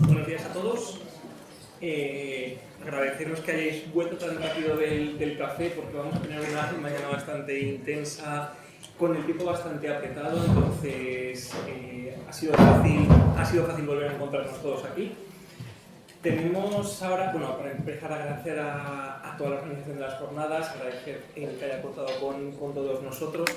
Buenos días a todos. Agradeceros que hayáis vuelto tan rápido del café porque vamos a tener una mañana bastante intensa con el tiempo bastante apretado, entonces ha sido fácil volver a encontrarnos todos aquí. Tenemos ahora, bueno, para empezar, agradecer a toda la organización de las jornadas, agradecer el que haya contado con todos nosotros.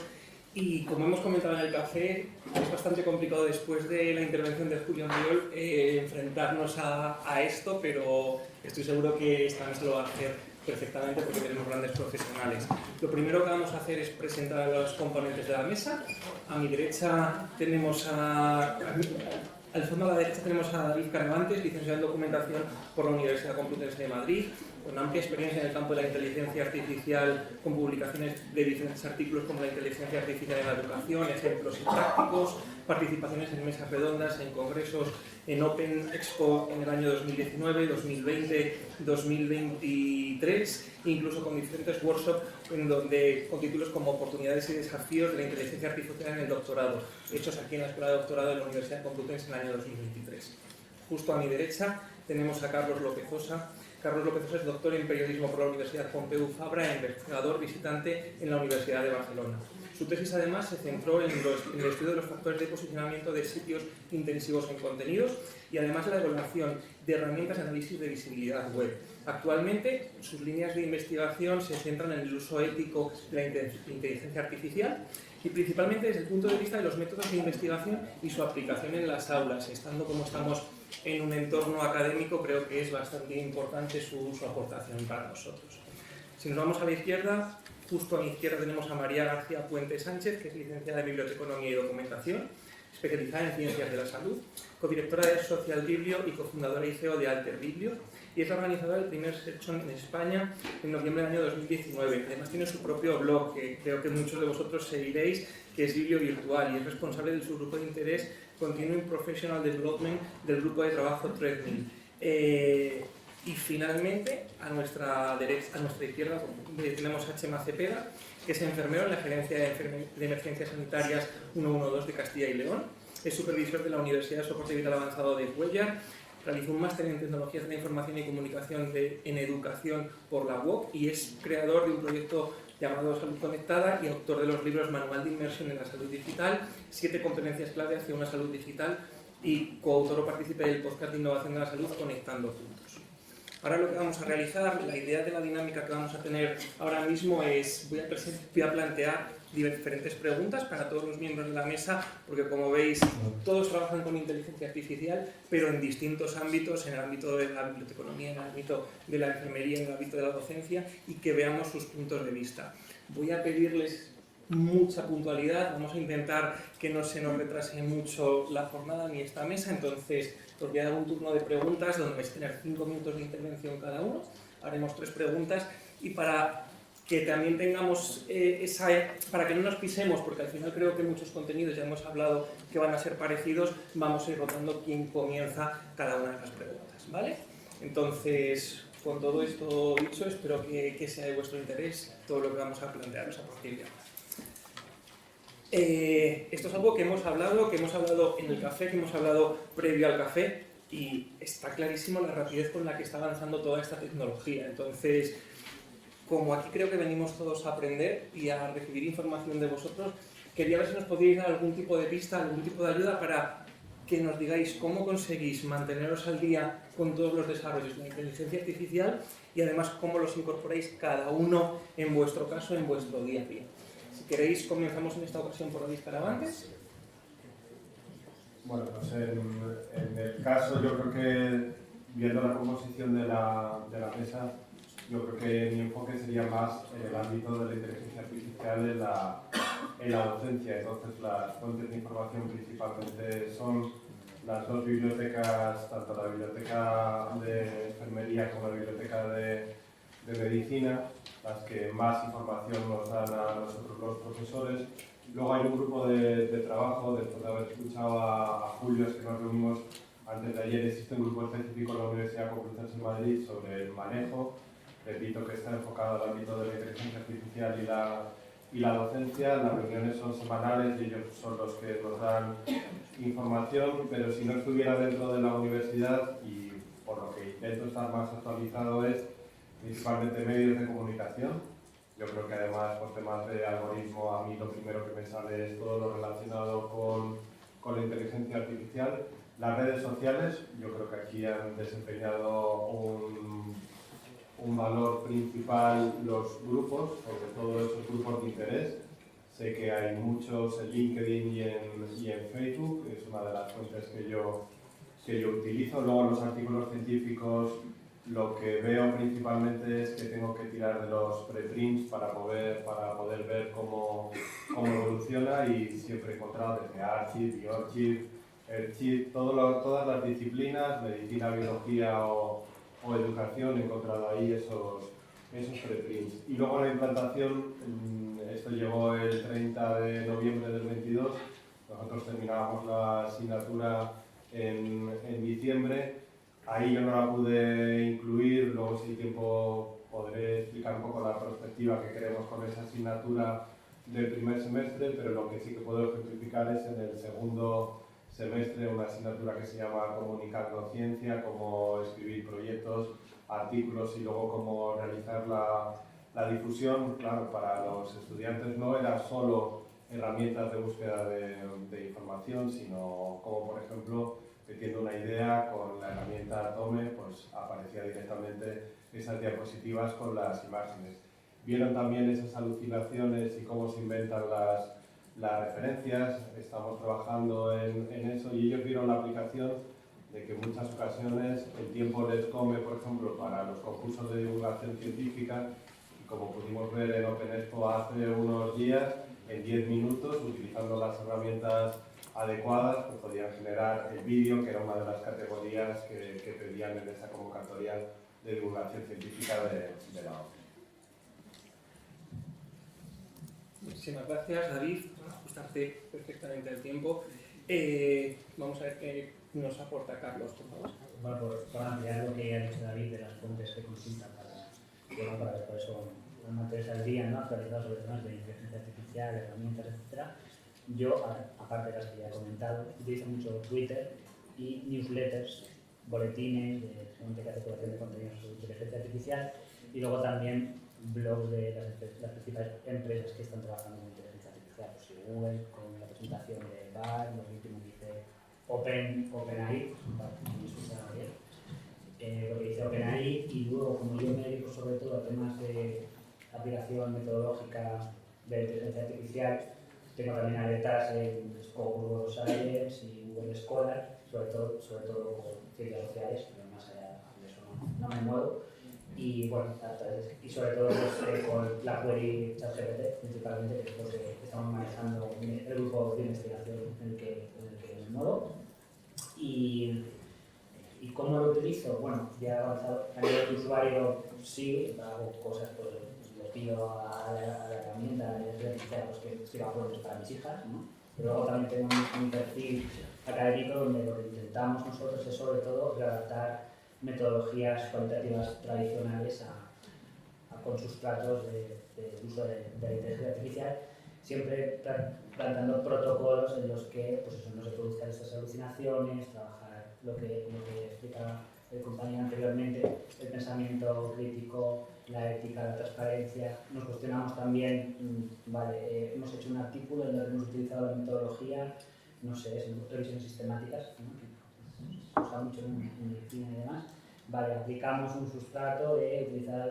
Y como hemos comentado en el café, es bastante complicado después de la intervención de Julio Mayol enfrentarnos a esto, pero estoy seguro que esta mesa lo va a hacer perfectamente porque tenemos grandes profesionales. Lo primero que vamos a hacer es presentar a los componentes de la mesa. A mi derecha tenemos al fondo a la derecha tenemos a David Caravantes, licenciado en Documentación por la Universidad Complutense de Madrid, con amplia experiencia en el campo de la inteligencia artificial, con publicaciones de diferentes artículos como la inteligencia artificial en la educación, ejemplos y prácticos, participaciones en mesas redondas, en congresos, en Open Expo en el año 2019, 2020, 2023, incluso con diferentes workshops con títulos como Oportunidades y desafíos de la inteligencia artificial en el doctorado, hechos aquí en la Escuela de Doctorado de la Universidad Complutense en el año 2023. Justo a mi derecha tenemos a Carlos López Osa. Carlos López Osa es doctor en periodismo por la Universidad Pompeu Fabra e investigador visitante en la Universidad de Barcelona. Su tesis además se centró en el estudio de los factores de posicionamiento de sitios intensivos en contenidos y además la evaluación de herramientas de análisis de visibilidad web. Actualmente sus líneas de investigación se centran en el uso ético de la inteligencia artificial y principalmente desde el punto de vista de los métodos de investigación y su aplicación en las aulas. Estando como estamos en un entorno académico, creo que es bastante importante su aportación para nosotros. Si nos vamos a la izquierda, justo a mi izquierda tenemos a María García Puente Sánchez, que es licenciada en Biblioteconomía y Documentación, especializada en Ciencias de la Salud, codirectora de Social Biblio y cofundadora y CEO de Alter Biblio, y es la organizadora del primer session en España en noviembre del año 2019. Además tiene su propio blog, que creo que muchos de vosotros seguiréis, que es Biblio Virtual, y es responsable del subgrupo de interés Continuing Professional Development del grupo de trabajo Treadmill. Y finalmente, a nuestra izquierda tenemos a Chema Cepeda, que es enfermero en la Gerencia de Emergencias Sanitarias 112 de Castilla y León. Es supervisor de la Universidad de Soporte Vital Avanzado de Cuellar. Realizó un máster en Tecnologías de la Información y Comunicación en Educación por la UOC y es creador de un proyecto llamado Salud Conectada y autor de los libros Manual de Inmersión en la Salud Digital, 7 competencias clave hacia una salud digital y coautor o partícipe del podcast de Innovación de la Salud Conectando Puntos. Ahora lo que vamos a realizar, la idea de la dinámica que vamos a tener ahora mismo es, voy a plantear diferentes preguntas para todos los miembros de la mesa, porque como veis, todos trabajan con inteligencia artificial, pero en distintos ámbitos, en el ámbito de la biblioteconomía, en el ámbito de la enfermería, en el ámbito de la docencia, y que veamos sus puntos de vista. Voy a pedirles mucha puntualidad, vamos a intentar que no se nos retrase mucho la jornada ni esta mesa, entonces os voy a dar un turno de preguntas donde vais a tener 5 minutos de intervención cada uno, haremos 3 preguntas y para que también tengamos para que no nos pisemos, porque al final creo que muchos contenidos ya hemos hablado que van a ser parecidos, vamos a ir rotando quién comienza cada una de las preguntas, ¿vale? Entonces, con todo esto dicho, espero que sea de vuestro interés todo lo que vamos a plantearos a partir de ahora. Esto es algo que hemos hablado en el café, que hemos hablado previo al café y está clarísimo la rapidez con la que está avanzando toda esta tecnología. Entonces, como aquí creo que venimos todos a aprender y a recibir información de vosotros, quería ver si nos podíais dar algún tipo de pista, algún tipo de ayuda para que nos digáis cómo conseguís manteneros al día con todos los desarrollos de la inteligencia artificial y además cómo los incorporáis cada uno en vuestro caso, en vuestro día a día. Si queréis, comenzamos en esta ocasión por David Caravantes. Bueno, pues en el caso, yo creo que viendo la composición de la mesa, yo creo que mi enfoque sería más en el ámbito de la inteligencia artificial en la docencia. Entonces, las fuentes de información principalmente son las 2 bibliotecas, tanto la biblioteca de enfermería como la biblioteca de medicina, las que más información nos dan a nosotros los profesores. Luego hay un grupo de trabajo, después de haber escuchado a Julio, es que nos reunimos antes de ayer, existe un grupo específico en la Universidad Complutense de Madrid sobre el manejo, repito que está enfocado al ámbito de la inteligencia artificial y la docencia. Las reuniones son semanales y ellos son los que nos dan información, pero si no estuviera dentro de la universidad, y por lo que intento estar más actualizado, es principalmente medios de comunicación. Yo creo que además por temas de algoritmo a mí lo primero que me sale es todo lo relacionado con la inteligencia artificial. Las redes sociales, yo creo que aquí han desempeñado un valor principal los grupos, sobre todo esos grupos de interés. Sé que hay muchos en LinkedIn y en Facebook, es una de las fuentes que yo utilizo. Luego los artículos científicos, lo que veo principalmente es que tengo que tirar de los preprints para poder ver cómo evoluciona, y siempre he encontrado desde Archive, BioArchive, EarthSheet, todas las disciplinas, medicina, biología o educación, he encontrado ahí esos preprints. Y luego la implantación, esto llegó el 30 de noviembre del 22, nosotros terminábamos la asignatura en diciembre. Ahí yo no la pude incluir, luego si hay tiempo podré explicar un poco la perspectiva que queremos con esa asignatura del primer semestre, pero lo que sí que puedo ejemplificar es en el segundo semestre una asignatura que se llama Comunicando Ciencia, cómo escribir proyectos, artículos y luego cómo realizar la difusión. Claro, para los estudiantes no era solo herramientas de búsqueda de información, sino como por ejemplo, metiendo una idea con la herramienta Tome, pues aparecía directamente esas diapositivas con las imágenes. Vieron también esas alucinaciones y cómo se inventan las referencias. Estamos trabajando en eso, y ellos vieron la aplicación de que en muchas ocasiones el tiempo les come, por ejemplo, para los concursos de divulgación científica, y como pudimos ver en OpenExpo hace unos días, en 10 minutos, utilizando las herramientas adecuadas, pues podían generar el vídeo, que era una de las categorías que pedían en esa convocatoria de divulgación científica de la OCDE. Muchísimas gracias, David, por ajustarte perfectamente el tiempo. Vamos a ver qué nos aporta Carlos, por favor. Bueno, por ampliar lo que ha dicho David de las fuentes que consultan para ver cuáles son los materiales al día, ¿no? Actualizados sobre temas de inteligencia artificial, herramientas, etc. Yo, aparte de las que ya he comentado, utilizo mucho Twitter y newsletters, boletines de gente que hace curación de contenidos sobre inteligencia artificial, y luego también blogs de las principales empresas que están trabajando en inteligencia artificial, pues Google, con la presentación de BAR, lo último que dice OpenAI, lo que dice OpenAI, y luego, como yo me dedico sobre todo a temas de aplicación metodológica de inteligencia artificial, tengo también alertas en Google Science y Google Scholar, sobre todo con ciencias sociales, pero más allá de eso no me muevo. Y bueno, y sobre todo pues, con la query ChatGPT, principalmente, que es lo que estamos manejando el grupo de investigación en el que me muevo. Y cómo lo utilizo, bueno, ya he avanzado a nivel de usuario, sí, hago cosas, pues le pido a la herramienta de inteligencia pues, que escriba juegos para mis hijas, ¿no? Pero luego también tengo un perfil académico donde lo que intentamos nosotros es sobre todo readaptar metodologías cualitativas tradicionales con sustratos de uso de la inteligencia artificial, siempre planteando protocolos en los que pues eso, no se produzcan estas alucinaciones, trabajar lo que explica el compañero anteriormente, el pensamiento crítico, la ética, la transparencia. Nos cuestionamos también, hemos hecho un artículo en el que hemos utilizado la metodología, no sé, es en revisiones sistemáticas, ¿no? Se usa mucho en medicina y demás. Aplicamos un sustrato de utilizar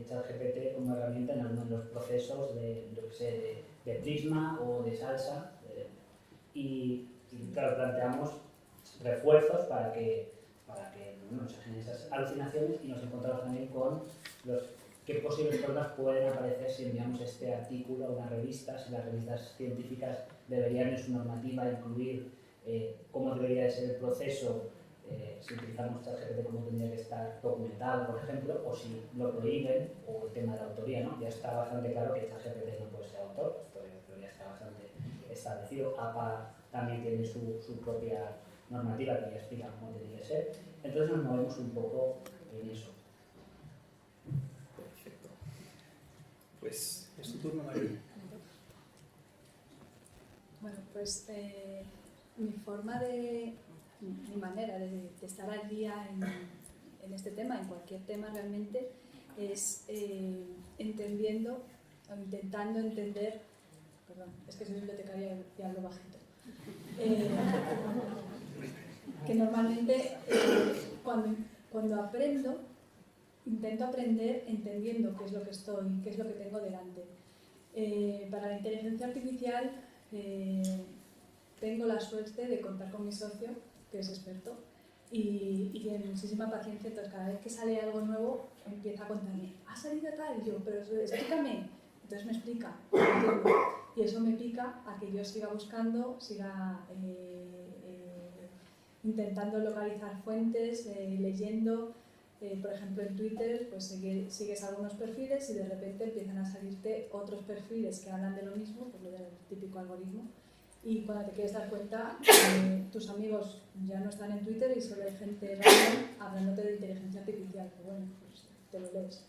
ChatGPT como herramienta en algunos de los procesos de Prisma o de Salsa, y claro, planteamos refuerzos para que no se generen esas alucinaciones, y nos encontramos también con qué posibles problemas pueden aparecer si enviamos este artículo a una revista, si las revistas científicas deberían en su normativa incluir cómo debería de ser el proceso, si utilizamos ChatGPT como tendría que estar documentado, por ejemplo, o si lo prohíben, o el tema de la autoría, ¿no? Ya está bastante claro que ChatGPT no puede ser autor, esto ya está bastante establecido. APA también tiene su propia normativa que ya explica cómo tiene que ser. Entonces nos movemos un poco en eso. Perfecto. Pues es tu turno, María. Bueno, pues mi manera de estar al día en este tema, en cualquier tema realmente, es entendiendo o intentando entender, perdón, es que soy bibliotecaria y hablo bajito, que normalmente cuando aprendo, intento aprender entendiendo qué es lo que qué es lo que tengo delante. Para la inteligencia artificial tengo la suerte de contar con mi socio, que es experto, y tiene muchísima paciencia. Entonces cada vez que sale algo nuevo empieza a contarme, ha salido tal, y yo, pero explícame. Entonces me explica, y eso me pica a que yo siga buscando, siga intentando localizar fuentes, leyendo. Por ejemplo, en Twitter pues sigues algunos perfiles y de repente empiezan a salirte otros perfiles que hablan de lo mismo, pues lo del típico algoritmo. Y cuando te quieres dar cuenta, tus amigos ya no están en Twitter y solo hay gente random hablándote de inteligencia artificial. Pero bueno, pues te lo lees.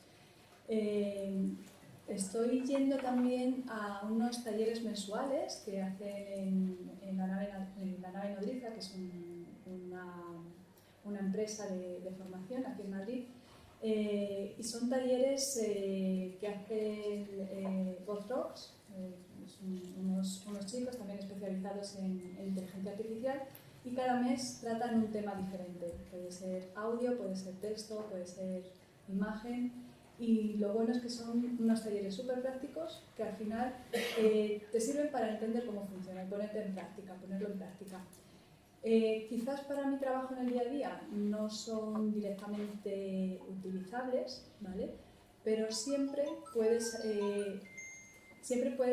Estoy yendo también a unos talleres mensuales que hacen en la nave nodriza, que es una empresa de formación aquí en Madrid, y son talleres que hacen postdocs, unos chicos también especializados en inteligencia artificial, y cada mes tratan un tema diferente. Puede ser audio, puede ser texto, puede ser imagen, y lo bueno es que son unos talleres súper prácticos que al final te sirven para entender cómo funciona y ponerlo en práctica. Quizás para mi trabajo en el día a día no son directamente utilizables, ¿vale? Pero siempre puedes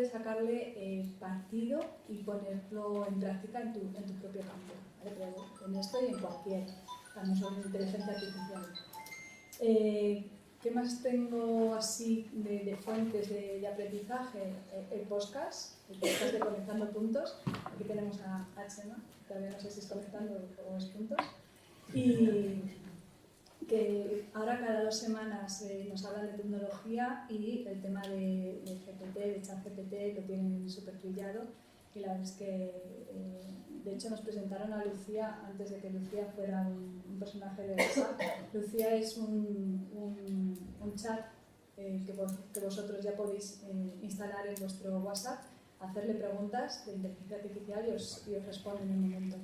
sacarle partido y ponerlo en práctica en tu propio campo, ¿vale? Pero en esto y en cualquier, no solo en inteligencia artificial. ¿Qué más tengo así de fuentes de aprendizaje? El podcast de Conectando Puntos. Aquí tenemos a Chema, todavía no sé si es Conectando o es Puntos. Y que ahora cada 2 semanas nos hablan de tecnología y el tema de GPT, de ChatGPT, lo tienen súper trillado. Y la verdad es que, de hecho, nos presentaron a Lucía antes de que Lucía fuera un personaje de WhatsApp. Lucía es un chat que vosotros ya podéis instalar en vuestro WhatsApp, hacerle preguntas de inteligencia artificial y os responde en un momento.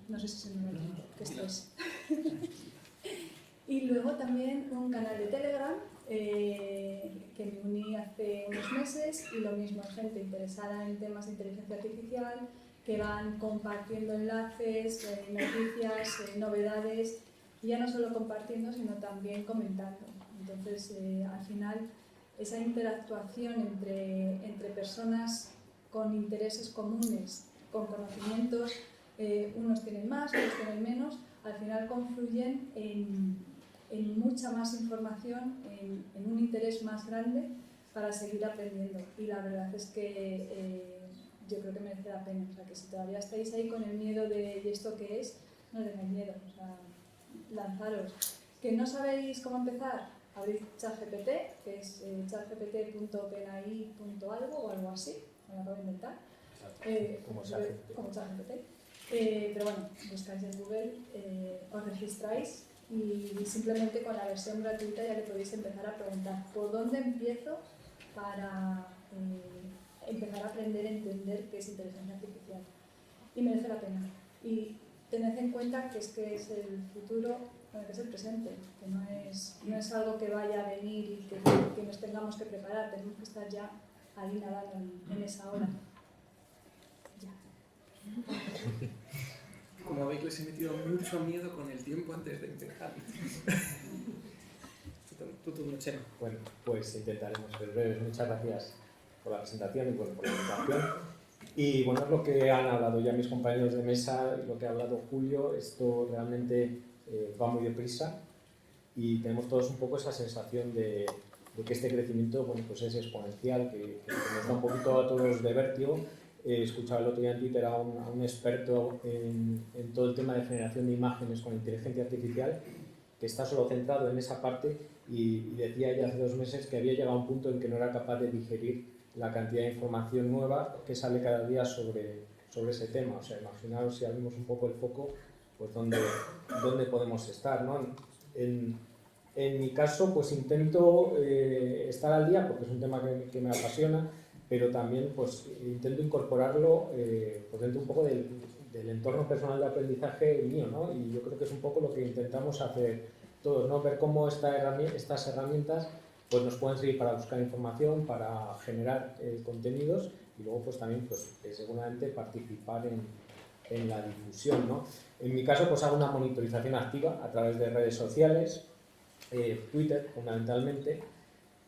No sé si se me nota que estrés. Y luego también un canal de Telegram que me uní hace unos meses, y lo mismo, gente interesada en temas de inteligencia artificial que van compartiendo enlaces, noticias, novedades, y ya no solo compartiendo sino también comentando. Entonces al final esa interactuación entre personas con intereses comunes, con conocimientos, unos tienen más, otros tienen menos, al final confluyen en mucha más información, en un interés más grande para seguir aprendiendo. Y la verdad es que yo creo que merece la pena. O sea, que si todavía estáis ahí con el miedo de ¿y esto qué es? No tengáis miedo, o sea, lanzaros. ¿Que no sabéis cómo empezar? Abrid ChatGPT, que es chatgpt.openai.algo o algo así, me lo acabo de inventar. Como ChatGPT. Pero bueno, buscáis en Google, os registráis y simplemente con la versión gratuita ya le podéis empezar a preguntar ¿por dónde empiezo para empezar a aprender a entender qué es inteligencia artificial? Y merece la pena. Y tened en cuenta que es el futuro, bueno, que es el presente, que no es algo que vaya a venir y que nos tengamos que preparar, tenemos que estar ya ahí nadando en esa hora. Ya. Como veis, les he metido mucho miedo con el tiempo antes de empezar. Tú, Chema. Bueno, pues intentaremos ser breves. Muchas gracias por la presentación y por la invitación. Y bueno, es lo que han hablado ya mis compañeros de mesa, lo que ha hablado Julio. Esto realmente va muy deprisa y tenemos todos un poco esa sensación de que este crecimiento, bueno, pues es exponencial, que nos da un poquito a todos de vértigo. Escuchaba el otro día en Twitter a un experto en todo el tema de generación de imágenes con inteligencia artificial, que está solo centrado en esa parte, y decía ya hace 2 meses que había llegado a un punto en que no era capaz de digerir la cantidad de información nueva que sale cada día sobre ese tema. O sea, imaginaos si abrimos un poco el foco, pues dónde podemos estar, ¿no? En mi caso, pues intento estar al día porque es un tema que me apasiona, pero también pues intento incorporarlo pues dentro un poco del entorno personal de aprendizaje mío, ¿no? Y yo creo que es un poco lo que intentamos hacer todos, ¿no? Ver cómo estas herramientas pues nos pueden servir para buscar información, para generar contenidos y luego pues también pues seguramente participar en la difusión, ¿no? En mi caso pues hago una monitorización activa a través de redes sociales, Twitter fundamentalmente,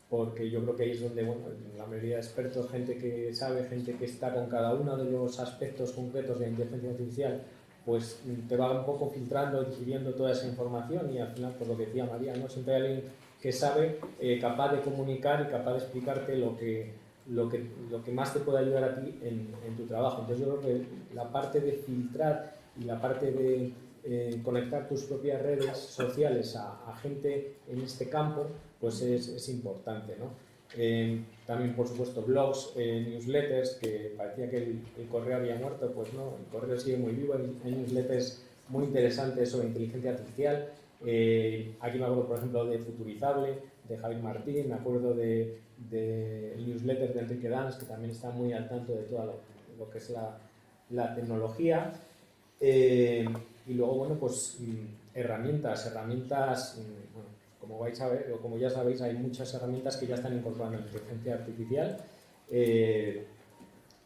porque yo creo que ahí es donde, bueno, la mayoría de expertos, gente que sabe, gente que está con cada uno de los aspectos concretos de la inteligencia artificial, pues te va un poco filtrando, digiriendo toda esa información y al final, pues lo que decía María, ¿no? Siempre hay alguien que sabe, capaz de comunicar y capaz de explicarte lo que más te puede ayudar a ti en tu trabajo. Entonces yo creo que la parte de filtrar y la parte de conectar tus propias redes sociales a gente en este campo, pues es importante, ¿no? También, por supuesto, blogs, newsletters, que parecía que el correo había muerto, pues no, el correo sigue muy vivo, hay newsletters muy interesantes sobre inteligencia artificial. Aquí me acuerdo, por ejemplo, de Futurizable, de Javier Martín, me acuerdo del newsletter de Enrique Dans, que también está muy al tanto de todo lo que es la tecnología. Y luego, bueno, pues herramientas, bueno, como vais a ver, o como ya sabéis, hay muchas herramientas que ya están incorporando la inteligencia artificial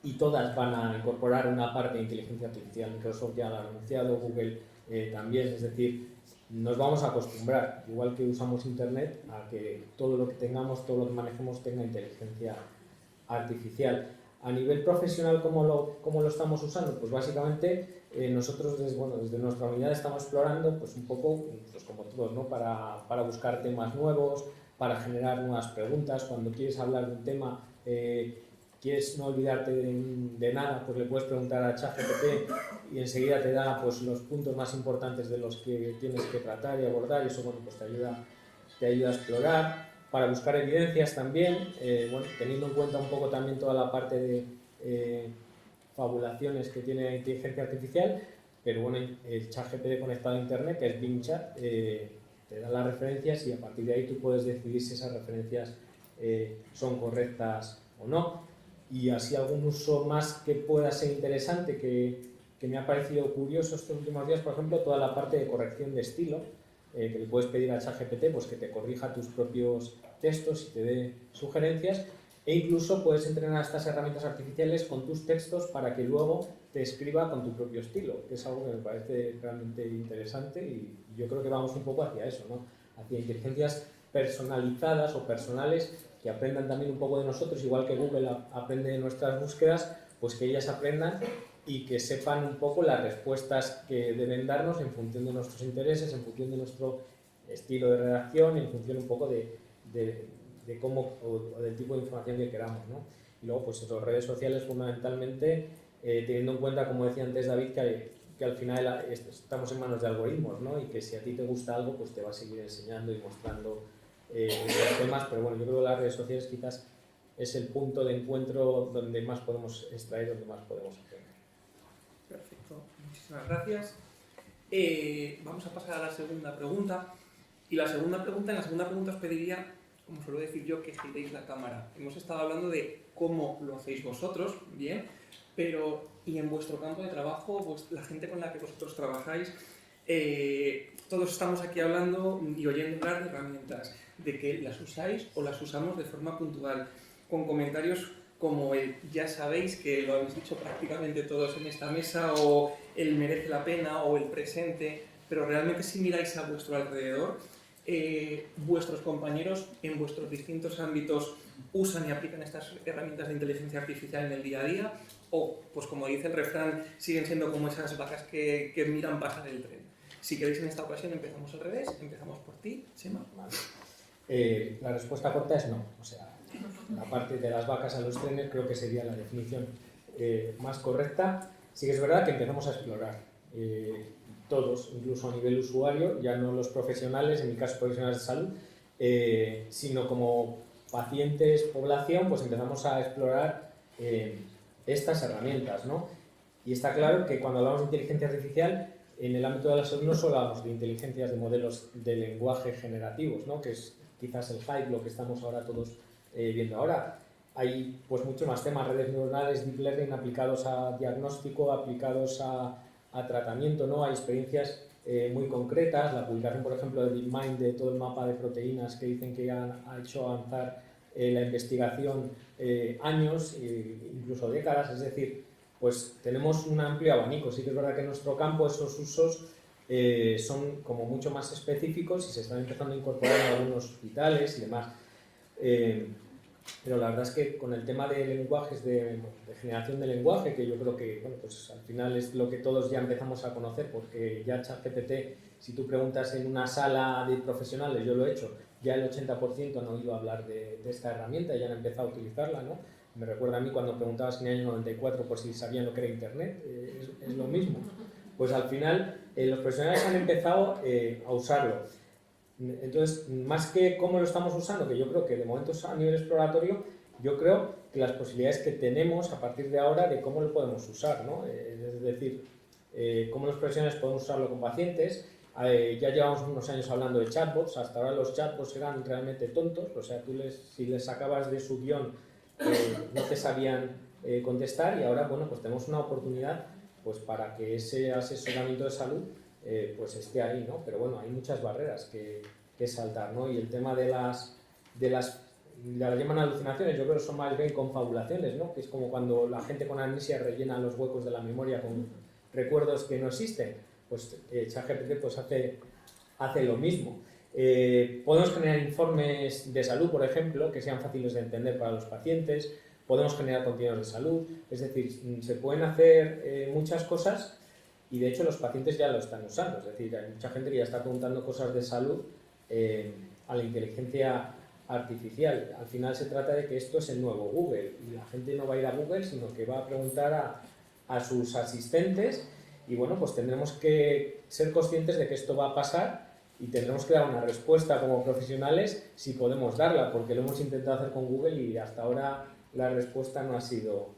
y todas van a incorporar una parte de inteligencia artificial. Microsoft ya lo ha anunciado, Google también, es decir, nos vamos a acostumbrar, igual que usamos Internet, a que todo lo que tengamos, todo lo que manejemos tenga inteligencia artificial. A nivel profesional, ¿cómo lo estamos usando? Pues básicamente nosotros desde nuestra unidad estamos explorando pues un poco, pues como todos, ¿no? para buscar temas nuevos, para generar nuevas preguntas. Cuando quieres hablar de un tema, quieres no olvidarte de nada, pues le puedes preguntar a ChatGPT y enseguida te da pues, los puntos más importantes de los que tienes que tratar y abordar, y eso bueno, pues te ayuda a explorar. Para buscar evidencias también, bueno, teniendo en cuenta un poco también toda la parte de fabulaciones que tiene la inteligencia artificial, pero bueno, el ChatGPT conectado a Internet, que es Bing Chat, te da las referencias y a partir de ahí tú puedes decidir si esas referencias son correctas o no. Y así algún uso más que pueda ser interesante, que me ha parecido curioso estos últimos días, por ejemplo, toda la parte de corrección de estilo, que le puedes pedir a ChatGPT pues, que te corrija tus propios textos y te dé sugerencias, e incluso puedes entrenar a estas herramientas artificiales con tus textos para que luego te escriba con tu propio estilo, que es algo que me parece realmente interesante y yo creo que vamos un poco hacia eso, ¿no? Hacia inteligencias personalizadas o personales que aprendan también un poco de nosotros, igual que Google aprende de nuestras búsquedas, pues que ellas aprendan y que sepan un poco las respuestas que deben darnos en función de nuestros intereses, en función de nuestro estilo de redacción, en función un poco de cómo o del tipo de información que queramos, ¿no? Y luego, pues las redes sociales fundamentalmente, teniendo en cuenta, como decía antes David, que al final estamos en manos de algoritmos, ¿no? Y que si a ti te gusta algo, pues te va a seguir enseñando y mostrando los temas, pero bueno, yo creo que las redes sociales quizás es el punto de encuentro donde más podemos extraer, donde más podemos aprender. Perfecto, muchísimas gracias. Vamos a pasar a la segunda pregunta. Y en la segunda pregunta os pediría, como suelo decir yo, que giréis la cámara. Hemos estado hablando de cómo lo hacéis vosotros, bien, pero y en vuestro campo de trabajo, pues, la gente con la que vosotros trabajáis, todos estamos aquí hablando y oyendo hablar de herramientas, de que las usáis o las usamos de forma puntual, con comentarios como el ya sabéis, que lo habéis dicho prácticamente todos en esta mesa, o el merece la pena, o el presente, pero realmente si miráis a vuestro alrededor, vuestros compañeros en vuestros distintos ámbitos usan y aplican estas herramientas de inteligencia artificial en el día a día, o, pues como dice el refrán, siguen siendo como esas vacas que miran pasar el tren. Si queréis en esta ocasión empezamos al revés, empezamos por ti, Chema. Vale. La respuesta corta es no, o sea, la parte de las vacas a los trenes creo que sería la definición más correcta. Sí que es verdad que empezamos a explorar todos, incluso a nivel usuario, ya no los profesionales, en mi caso profesionales de salud, sino como pacientes, población, pues empezamos a explorar estas herramientas, ¿no? Y está claro que cuando hablamos de inteligencia artificial, en el ámbito de la salud no solo hablamos de inteligencias de modelos de lenguaje generativos, ¿no? Que es quizás el hype, lo que estamos ahora todos viendo ahora. Hay pues mucho más temas, redes neuronales, deep learning aplicados a diagnóstico, aplicados a tratamiento, ¿no? Hay experiencias muy concretas, la publicación, por ejemplo, de DeepMind de todo el mapa de proteínas que dicen que ha hecho avanzar la investigación años, incluso décadas, es decir, pues tenemos un amplio abanico. Sí que es verdad que en nuestro campo esos usos son como mucho más específicos y se están empezando a incorporar en algunos hospitales y demás. Pero la verdad es que con el tema de lenguajes, de generación de lenguaje, que yo creo que bueno, pues al final es lo que todos ya empezamos a conocer, porque ya ChatGPT, si tú preguntas en una sala de profesionales, yo lo he hecho, ya el 80% han oído hablar de esta herramienta y ya han empezado a utilizarla, ¿no? Me recuerda a mí cuando preguntabas en el año 94 por si sabían lo que era Internet, es lo mismo. Pues al final los profesionales han empezado a usarlo. Entonces, más que cómo lo estamos usando, que yo creo que de momento es a nivel exploratorio, yo creo que las posibilidades que tenemos a partir de ahora de cómo lo podemos usar, ¿no? Es decir, cómo los profesionales podemos usarlo con pacientes. Ya llevamos unos años hablando de chatbots, hasta ahora los chatbots eran realmente tontos, o sea, si les sacabas de su guión no te sabían contestar y ahora, bueno, pues tenemos una oportunidad pues para que ese asesoramiento de salud pues esté ahí, ¿no? Pero bueno, hay muchas barreras que saltar, ¿no? Y el tema de las llaman alucinaciones, yo creo que son más bien confabulaciones, ¿no? Que es como cuando la gente con amnesia rellena los huecos de la memoria con recuerdos que no existen, pues ChatGPT pues hace lo mismo. Podemos generar informes de salud, por ejemplo, que sean fáciles de entender para los pacientes, podemos generar contenidos de salud, es decir, se pueden hacer muchas cosas y de hecho los pacientes ya lo están usando, es decir, hay mucha gente que ya está preguntando cosas de salud a la inteligencia artificial. Al final se trata de que esto es el nuevo Google y la gente no va a ir a Google, sino que va a preguntar a sus asistentes y bueno, pues tendremos que ser conscientes de que esto va a pasar y tendremos que dar una respuesta como profesionales si podemos darla, porque lo hemos intentado hacer con Google y hasta ahora la respuesta no ha sido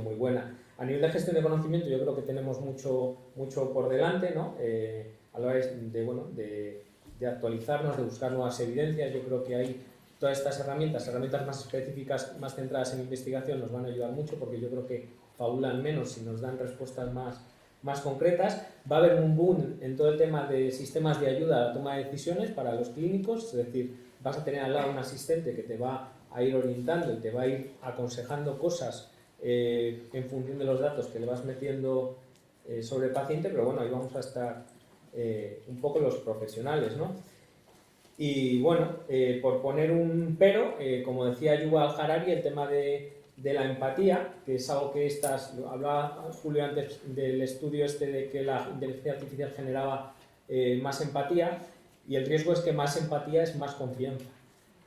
muy buena. A nivel de gestión de conocimiento yo creo que tenemos mucho por delante, ¿no? A la hora de actualizarnos, de buscar nuevas evidencias. Yo creo que hay todas estas herramientas más específicas, más centradas en investigación, nos van a ayudar mucho porque yo creo que fabulan menos y nos dan respuestas más concretas. Va a haber un boom en todo el tema de sistemas de ayuda a la toma de decisiones para los clínicos, es decir, vas a tener al lado un asistente que te va a ir orientando y te va a ir aconsejando cosas en función de los datos que le vas metiendo sobre el paciente, pero bueno, ahí vamos a estar un poco los profesionales, ¿no? Y bueno, por poner un pero, como decía Yuval Harari, el tema de la empatía, que es algo que hablaba Julio antes del estudio este de que la inteligencia artificial generaba más empatía, y el riesgo es que más empatía es más confianza.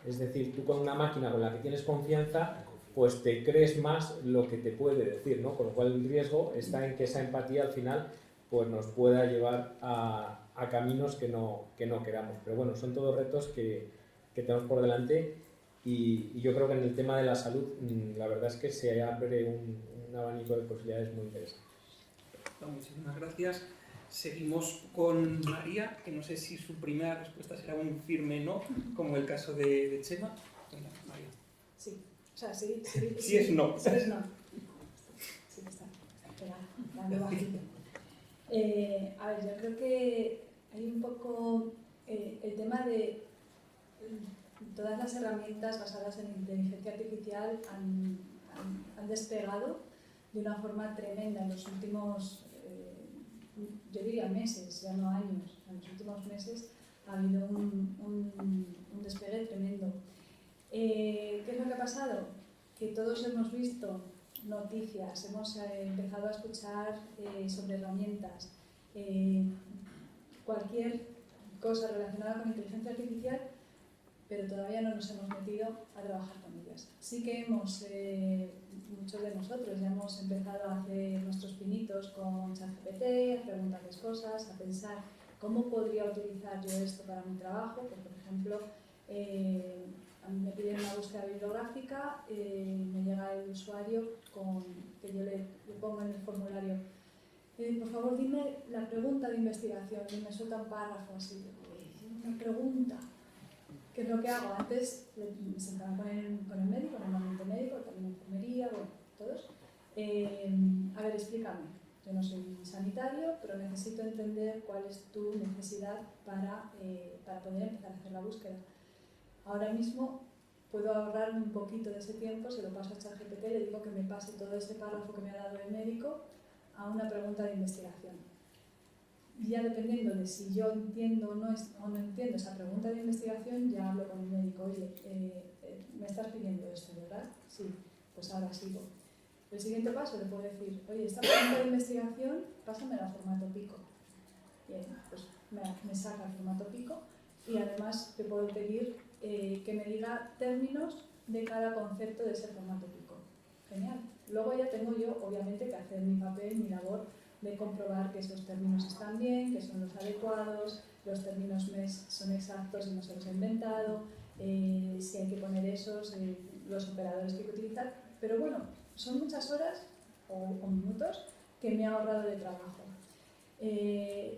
Es decir, tú con una máquina con la que tienes confianza, pues te crees más lo que te puede decir, ¿no? Con lo cual el riesgo está en que esa empatía al final pues nos pueda llevar a caminos que no queramos. Pero bueno, son todos retos que tenemos por delante y yo creo que en el tema de la salud la verdad es que se abre un abanico de posibilidades muy interesante. Muchísimas gracias. Seguimos con María, que no sé si su primera respuesta será un firme no, como el caso de Chema. Venga, María. Sí, o sea, sí. Sí es no. Sí es no. Sí, está pegando bajito. A ver, yo creo que hay un poco el tema de todas las herramientas basadas en inteligencia artificial han despegado de una forma tremenda en los últimos, yo diría meses, ya no años. En los últimos meses ha habido un despegue tremendo. ¿Qué es lo que ha pasado? Que todos hemos visto noticias, hemos empezado a escuchar sobre herramientas, cualquier cosa relacionada con inteligencia artificial, pero todavía no nos hemos metido a trabajar con ellas. Sí que muchos de nosotros ya hemos empezado a hacer nuestros pinitos con ChatGPT, a preguntarles cosas, a pensar cómo podría utilizar yo esto para mi trabajo, porque, por ejemplo, a A mí me piden una búsqueda bibliográfica, me llega el usuario que yo le pongo en el formulario. Por favor, dime la pregunta de investigación, y me suelta un párrafo así. Una pregunta. ¿Qué es lo que hago? Antes me sentaba con el médico, normalmente médico, también enfermería, bueno, todos. A ver, explícame. Yo no soy sanitario, pero necesito entender cuál es tu necesidad para poder empezar a hacer la búsqueda. Ahora mismo puedo ahorrarme un poquito de ese tiempo, se lo paso a ChatGPT, le digo que me pase todo ese párrafo que me ha dado el médico a una pregunta de investigación. Y ya dependiendo de si yo entiendo o no entiendo esa pregunta de investigación, ya hablo con el médico. Oye, me estás pidiendo esto, ¿verdad? Sí, pues ahora sigo. El siguiente paso le puedo decir, oye, esta pregunta de investigación, pásamela a formato pico. Bien, pues me saca el formato pico y además te puedo pedir que me diga términos de cada concepto de ese formato pico. Genial. Luego ya tengo yo, obviamente, que hacer mi papel, mi labor de comprobar que esos términos están bien, que son los adecuados, los términos MES son exactos y no se los he inventado, si hay que poner esos, los operadores que hay que utilizar. Pero bueno, son muchas horas o minutos que me ha ahorrado de trabajo.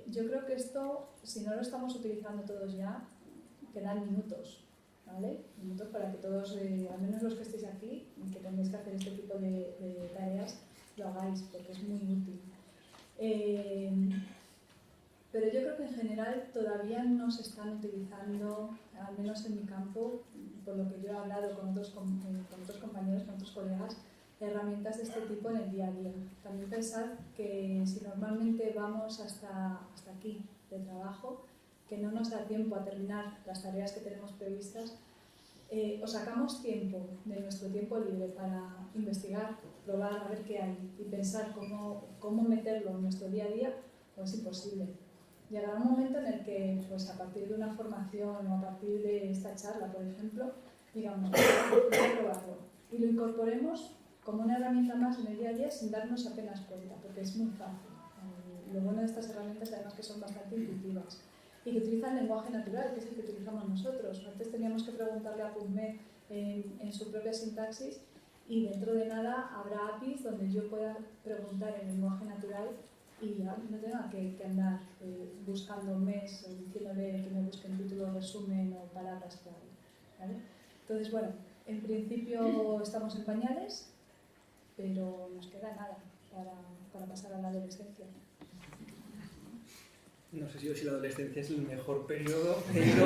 Yo creo que esto, si no lo estamos utilizando todos ya, quedan minutos, ¿vale? Minutos para que todos, al menos los que estéis aquí, que tengáis que hacer este tipo de tareas, lo hagáis, porque es muy útil. Pero yo creo que en general todavía no se están utilizando, al menos en mi campo, por lo que yo he hablado con otros compañeros, con otros colegas, herramientas de este tipo en el día a día. También pensad que si normalmente vamos hasta aquí de trabajo, que no nos da tiempo a terminar las tareas que tenemos previstas, o sacamos tiempo de nuestro tiempo libre para investigar, probar, a ver qué hay y pensar cómo meterlo en nuestro día a día, pues es imposible. Llegará un momento en el que, pues a partir de una formación o a partir de esta charla, por ejemplo, digamos, voy a probarlo y lo incorporemos como una herramienta más en el día a día sin darnos apenas cuenta, porque es muy fácil. Lo bueno de estas herramientas además que son bastante intuitivas y que utilizan lenguaje natural, que es el que utilizamos nosotros. Antes teníamos que preguntarle a PubMed en su propia sintaxis y dentro de nada habrá APIs donde yo pueda preguntar en lenguaje natural y ya no tenga que andar buscando MES o diciéndole que me busque en título, resumen o palabras clave, ¿vale? Entonces, bueno, en principio estamos en pañales, pero nos queda nada para pasar a la adolescencia. No sé si la adolescencia es el mejor periodo, pero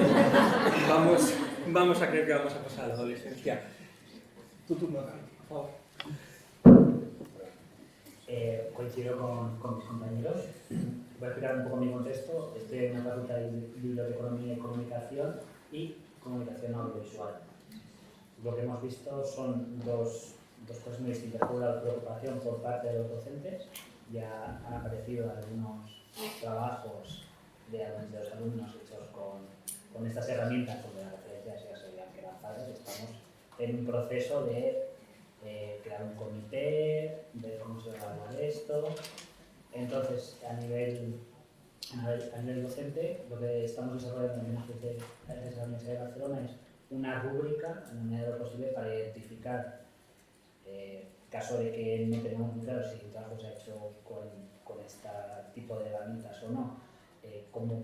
vamos a creer que vamos a pasar a la adolescencia. Tu turno, por favor. Coincido con mis compañeros. Voy a explicar un poco mi contexto. Estoy en una facultad de Biblioteconomía y Comunicación y Comunicación Audiovisual. Lo que hemos visto son dos cosas muy distintas. Por un lado, preocupación por parte de los docentes. Ya han aparecido algunos trabajos de los alumnos hechos con estas herramientas, porque las referencias ya se veían que eran padres. Estamos en un proceso de crear un comité, ver cómo se va a evaluar esto. Entonces, a nivel docente, lo que estamos desarrollando en la Universidad de Barcelona es una rúbrica, en la medida de lo posible, para identificar, caso de que no tenemos muy claro si el trabajo se ha hecho con este tipo de herramientas o no, cómo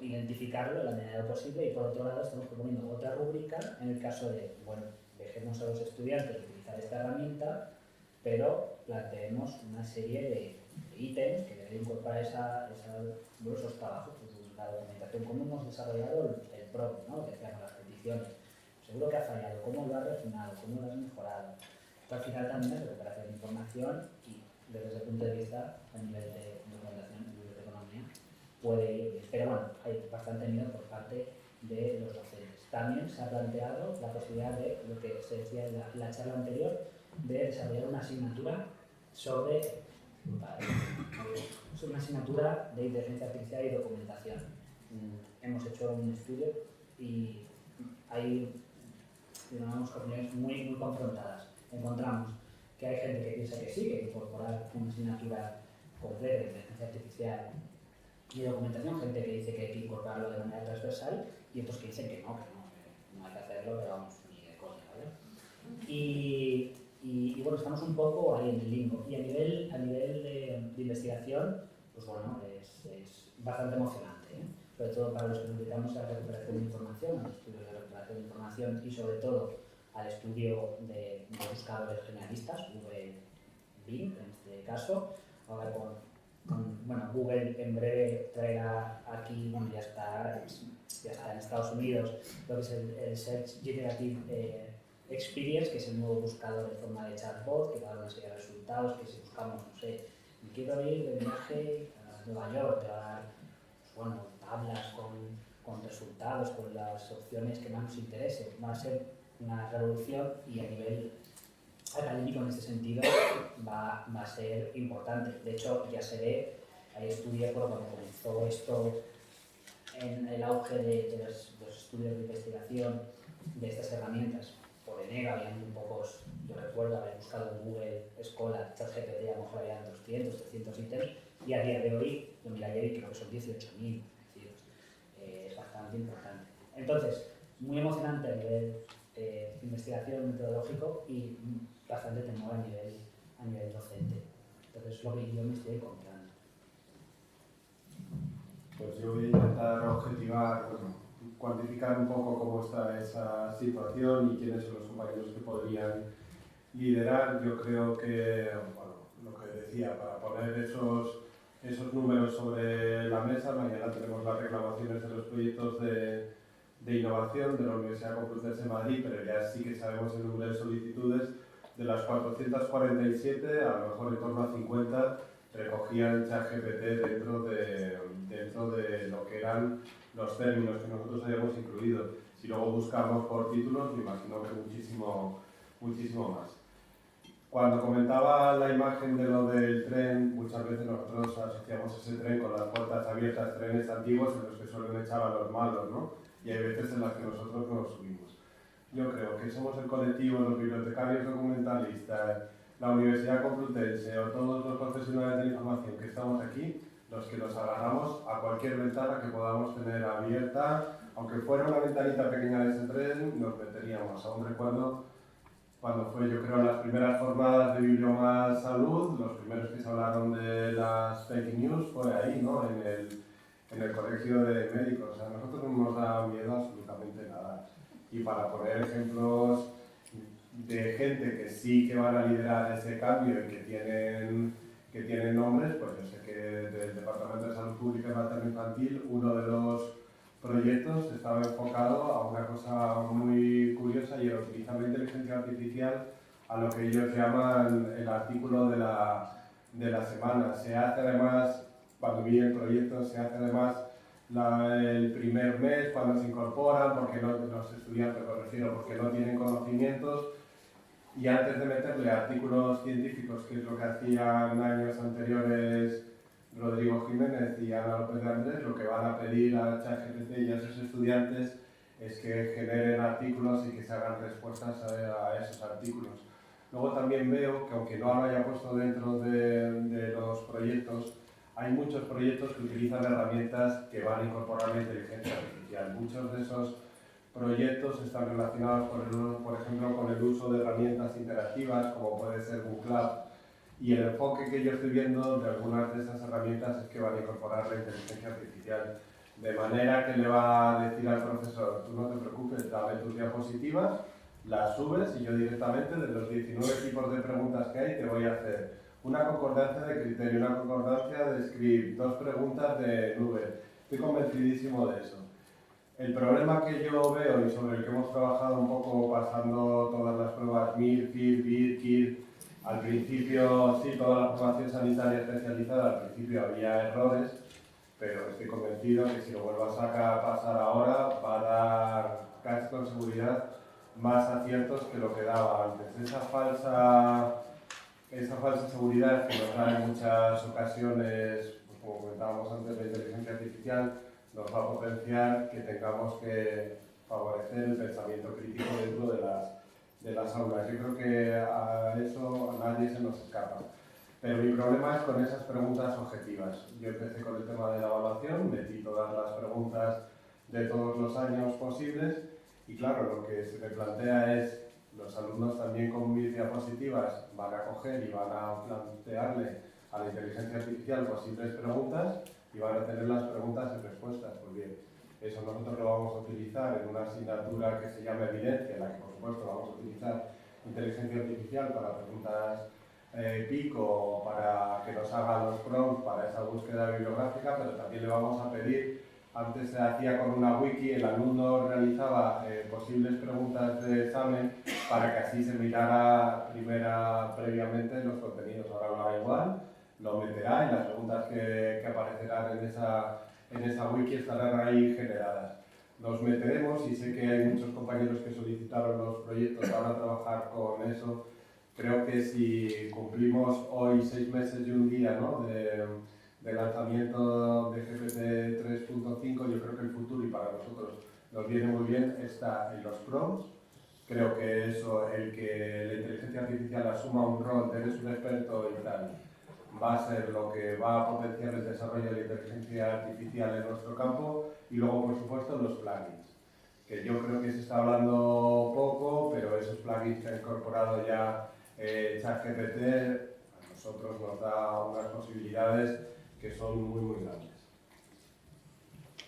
identificarlo en la medida de lo posible. Y por otro lado, estamos proponiendo otra rúbrica en el caso de, bueno, dejemos a los estudiantes utilizar esta herramienta, pero planteemos una serie de ítems que deben incorporar esos trabajos. Pues la documentación, cómo hemos desarrollado el PROP, ¿no? Que decíamos, las peticiones. Seguro que ha fallado, cómo lo has refinado, cómo lo has mejorado. Esto al final también es recuperación de información y desde ese punto de vista, a nivel de documentación y de economía, puede ir bien. Pero bueno, hay bastante miedo por parte de los docentes. También se ha planteado la posibilidad de, lo que se decía en la charla anterior, de desarrollar una asignatura sobre una asignatura de inteligencia artificial y documentación. Hemos hecho un estudio y hay, digamos, opiniones muy confrontadas. Encontramos que hay gente que piensa que sí, que hay que incorporar una asignatura completa de inteligencia artificial y documentación, gente que dice que hay que incorporarlo de manera transversal y otros que dicen que no hay que hacerlo, pero vamos, ni Y bueno, estamos un poco ahí en el limbo. Y a nivel de investigación, pues bueno, es bastante emocionante, ¿eh? Sobre todo para los que nos dedicamos a la recuperación de información, al estudio de la recuperación de información y sobre todo al estudio de buscadores generalistas, Google, Bing en este caso. Ahora bueno, Google en breve traerá aquí, bueno, ya está en Estados Unidos, lo que es el Search Generative Experience, que es el nuevo buscador de forma de chatbot, que va a dar una serie de resultados, que si buscamos, no sé, me quiero ir de viaje a Nueva York, te va a dar, pues bueno, tablas con resultados, con las opciones que más nos interesen. Va a ser una revolución y a nivel académico en este sentido va a ser importante. De hecho, ya se ve, hay estudios, bueno, cuando comenzó esto en el auge de los estudios de investigación de estas herramientas, por enero habían muy pocos, yo recuerdo haber buscado en Google Scholar, ChatGPT, a lo mejor habían 200, 300 ítems, y a día de hoy, lo miré ayer y creo que son 18.000, es bastante importante. Entonces, muy emocionante a nivel investigación metodológico y bastante temor a nivel docente. Entonces, es lo que yo me estoy encontrando. Pues yo voy a intentar objetivar, bueno, cuantificar un poco cómo está esa situación y quiénes son los compañeros que podrían liderar. Yo creo que, bueno, lo que decía, para poner esos números sobre la mesa, mañana tenemos las reclamaciones de los proyectos de innovación de la Universidad Complutense de Madrid, pero ya sí que sabemos el número de solicitudes. De las 447, a lo mejor en torno a 50 recogían ChatGPT dentro de lo que eran los términos que nosotros habíamos incluido. Si luego buscamos por títulos, me imagino que muchísimo más. Cuando comentaba la imagen de lo del tren, muchas veces nosotros asociamos ese tren con las puertas abiertas, trenes antiguos en los que suelen echar a los malos, ¿no? Y hay veces en las que nosotros nos subimos. Yo creo que somos el colectivo, los bibliotecarios documentalistas, la Universidad Complutense o todos los profesionales de la información que estamos aquí, los que nos agarramos a cualquier ventana que podamos tener abierta, aunque fuera una ventanita pequeña de ese tren, nos meteríamos. Aún recuerdo cuando fue, yo creo, las primeras jornadas de Bibliomás Salud, los primeros que se hablaron de las fake news fue ahí, ¿no? En el colegio de médicos. O sea, a nosotros no nos da miedo absolutamente nada. Y para poner ejemplos de gente que sí que van a liderar ese cambio y que tienen nombres, pues yo sé que del Departamento de Salud Pública y Materno-Infantil uno de los proyectos estaba enfocado a una cosa muy curiosa y era utilizar la inteligencia artificial a lo que ellos llaman el artículo de la semana. Se hace además, cuando vi el proyecto, se hace además el primer mes cuando se incorporan, porque no, los estudiantes, me refiero, porque no tienen conocimientos, y antes de meterle artículos científicos, que es lo que hacían años anteriores Rodrigo Jiménez y Ana López de Andrés, lo que van a pedir a ChatGPT y a sus estudiantes es que generen artículos y que se hagan respuestas a esos artículos. Luego también veo que, aunque no lo haya puesto dentro de los proyectos, hay muchos proyectos que utilizan herramientas que van a incorporar la inteligencia artificial. Muchos de esos proyectos están relacionados, por ejemplo, con el uso de herramientas interactivas, como puede ser Google Lab, y el enfoque que yo estoy viendo de algunas de esas herramientas es que van a incorporar la inteligencia artificial. De manera que le va a decir al profesor, tú no te preocupes, dame tus diapositivas, las subes y yo directamente de los 19 tipos de preguntas que hay te voy a hacer una concordancia de criterio, una concordancia de script, 2 preguntas de nube. Estoy convencidísimo de eso. El problema que yo veo y sobre el que hemos trabajado un poco pasando todas las pruebas MIR, FIR, BIR, KIR, al principio sí, toda la formación sanitaria especializada, al principio había errores, pero estoy convencido que si lo vuelvo a pasar ahora va a dar casi con seguridad más aciertos que lo que daba antes. Esa falsa seguridad que nos da en muchas ocasiones, pues como comentábamos antes, la inteligencia artificial, nos va a potenciar que tengamos que favorecer el pensamiento crítico dentro de las aulas. Yo creo que a eso a nadie se nos escapa. Pero mi problema es con esas preguntas objetivas. Yo empecé con el tema de la evaluación, metí todas las preguntas de todos los años posibles y claro, lo que se me plantea es los alumnos también con mis diapositivas van a coger y van a plantearle a la inteligencia artificial posibles preguntas y van a tener las preguntas y respuestas. Pues bien, eso nosotros lo vamos a utilizar en una asignatura que se llama Evidencia, en la que por supuesto vamos a utilizar inteligencia artificial para preguntas pico, para que nos haga los prompts para esa búsqueda bibliográfica, pero también le vamos a pedir, antes se hacía con una wiki, el alumno realizaba posibles preguntas de examen para que así se mirara previamente los contenidos. Ahora lo hará igual, lo meterá y las preguntas que aparecerán en esa wiki estarán ahí generadas. Nos meteremos, y sé que hay muchos compañeros que solicitaron los proyectos, van a trabajar con eso. Creo que si cumplimos hoy 6 meses y un día, ¿no?, de lanzamiento de GPT 3.5, yo creo que el futuro, y para nosotros nos viene muy bien, está en los prompts. Creo que eso, el que la inteligencia artificial asuma un rol de eres un experto y tal, va a ser lo que va a potenciar el desarrollo de la inteligencia artificial en nuestro campo. Y luego, por supuesto, los plugins, que yo creo que se está hablando poco, pero esos plugins que ha incorporado ya ChatGPT a nosotros nos da unas posibilidades que son muy, muy grandes.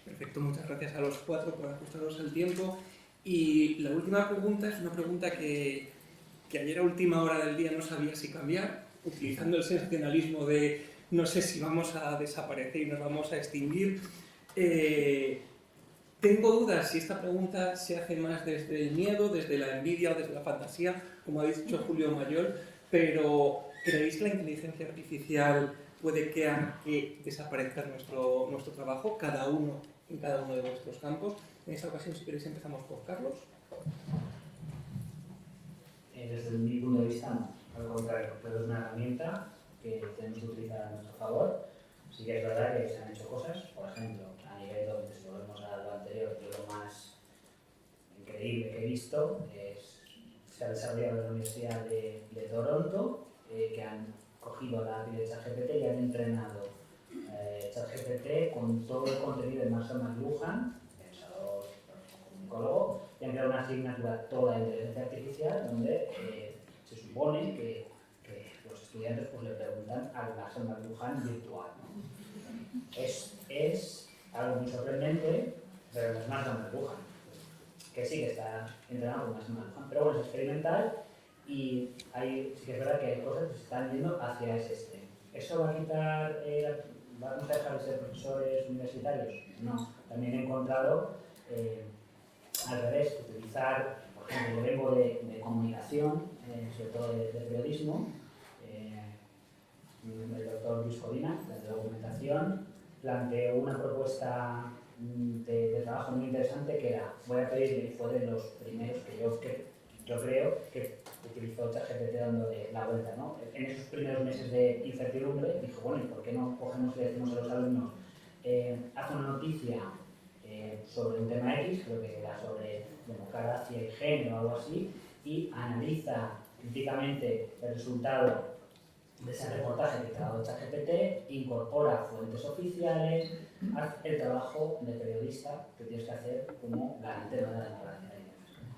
Perfecto, muchas gracias a los 4 por ajustaros el tiempo. Y la última pregunta es una pregunta que ayer a última hora del día no sabía si cambiar, utilizando el sensacionalismo de no sé si vamos a desaparecer y nos vamos a extinguir. Tengo dudas si esta pregunta se hace más desde el miedo, desde la envidia o desde la fantasía, como ha dicho Julio Mayol, pero ¿creéis que la inteligencia artificial puede que haga que desaparezca nuestro trabajo, cada uno en cada uno de vuestros campos? En esta ocasión, si queréis, empezamos por Carlos. Desde mi punto de vista, no. Al contrario, creo que es una herramienta que tenemos que utilizar a nuestro favor. Sí que es verdad que se han hecho cosas, por ejemplo, a nivel donde, si volvemos a lo anterior, yo lo más increíble que he visto es se ha desarrollado en la Universidad de Toronto, que han cogido la API de ChatGPT y han entrenado ChatGPT con todo el contenido de Marshall McLuhan, pensador, comunicólogo, y han creado una asignatura toda de inteligencia artificial donde se supone que los estudiantes pues, le preguntan al Marshall McLuhan virtual, ¿no? Es algo muy sorprendente, pero no es Marshall McLuhan, que sí que está entrenado con Marshall McLuhan, pero bueno, es experimental y sí que es verdad que hay cosas que se están yendo hacia ese extremo. ¿Eso va a quitar, vamos a dejar de ser profesores universitarios? No, también he encontrado al revés, utilizar, por ejemplo, yo vengo de comunicación, sobre todo de periodismo, el doctor Luis Codina, de documentación, planteó una propuesta de trabajo muy interesante que era, voy a pedirle, y fue de los primeros que yo creo que utilizó ChatGPT dándole la vuelta, ¿no? En esos primeros meses de incertidumbre, dijo, bueno, ¿y por qué no cogemos y le decimos a los alumnos, haz una noticia sobre un tema X, creo que era sobre democracia y género o algo así, y analiza críticamente el resultado de ese reportaje que te ha dado ChatGPT, incorpora fuentes oficiales, haz el trabajo de periodista que tienes que hacer como garante de la democracia.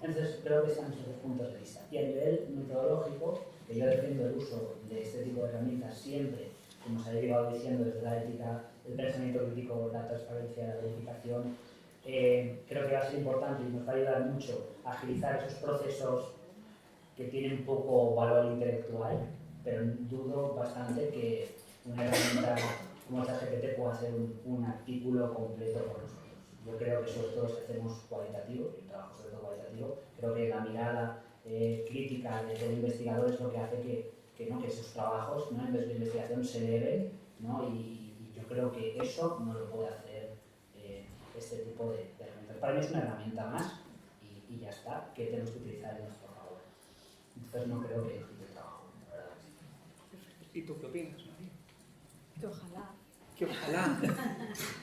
Entonces, creo que están esos dos puntos de vista. Y a nivel metodológico, que yo defiendo el uso de este tipo de herramientas siempre, como se ha derivado diciendo, desde la ética, el pensamiento crítico, la transparencia, la verificación, creo que va a ser importante y nos va a ayudar mucho a agilizar esos procesos que tienen poco valor intelectual, pero dudo bastante que una herramienta como ChatGPT pueda hacer un artículo completo por nosotros. Yo creo que sobre todo si hacemos cualitativo, yo trabajo sobre todo cualitativo, creo que la mirada crítica del investigador es lo que hace que esos trabajos, ¿no?, de investigación se eleven, ¿no? Y yo creo que eso no lo puede hacer este tipo de herramientas. Para mí es una herramienta más y ya está, que tenemos que utilizar en nuestro favor. Entonces no creo que quite el trabajo, la verdad. ¿Y tú qué opinas, María? Que ojalá. Que ojalá,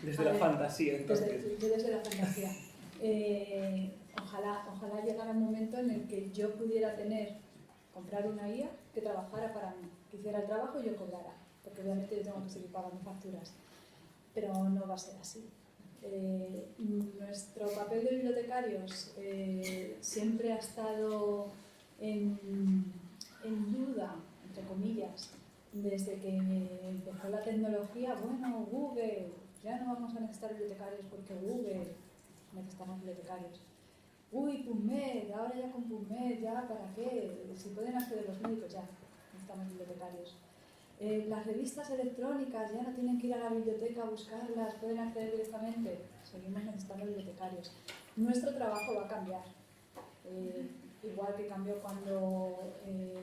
desde la fantasía, entonces. Desde la fantasía. Ojalá llegara el momento en el que yo pudiera comprar una IA que trabajara para mí, que hiciera el trabajo y yo cobrara, porque obviamente yo tengo que seguir pagando facturas, pero no va a ser así. Nuestro papel de bibliotecarios siempre ha estado en duda, entre comillas, desde que empezó la tecnología. Bueno, Google, ya no vamos a necesitar bibliotecarios porque Google, necesitamos bibliotecarios. Uy, PubMed, ahora ya con PubMed, ya para qué, si pueden acceder los médicos, ya necesitamos bibliotecarios. Las revistas electrónicas ya no tienen que ir a la biblioteca a buscarlas, pueden acceder directamente, seguimos necesitando bibliotecarios. Nuestro trabajo va a cambiar, igual que cambió cuando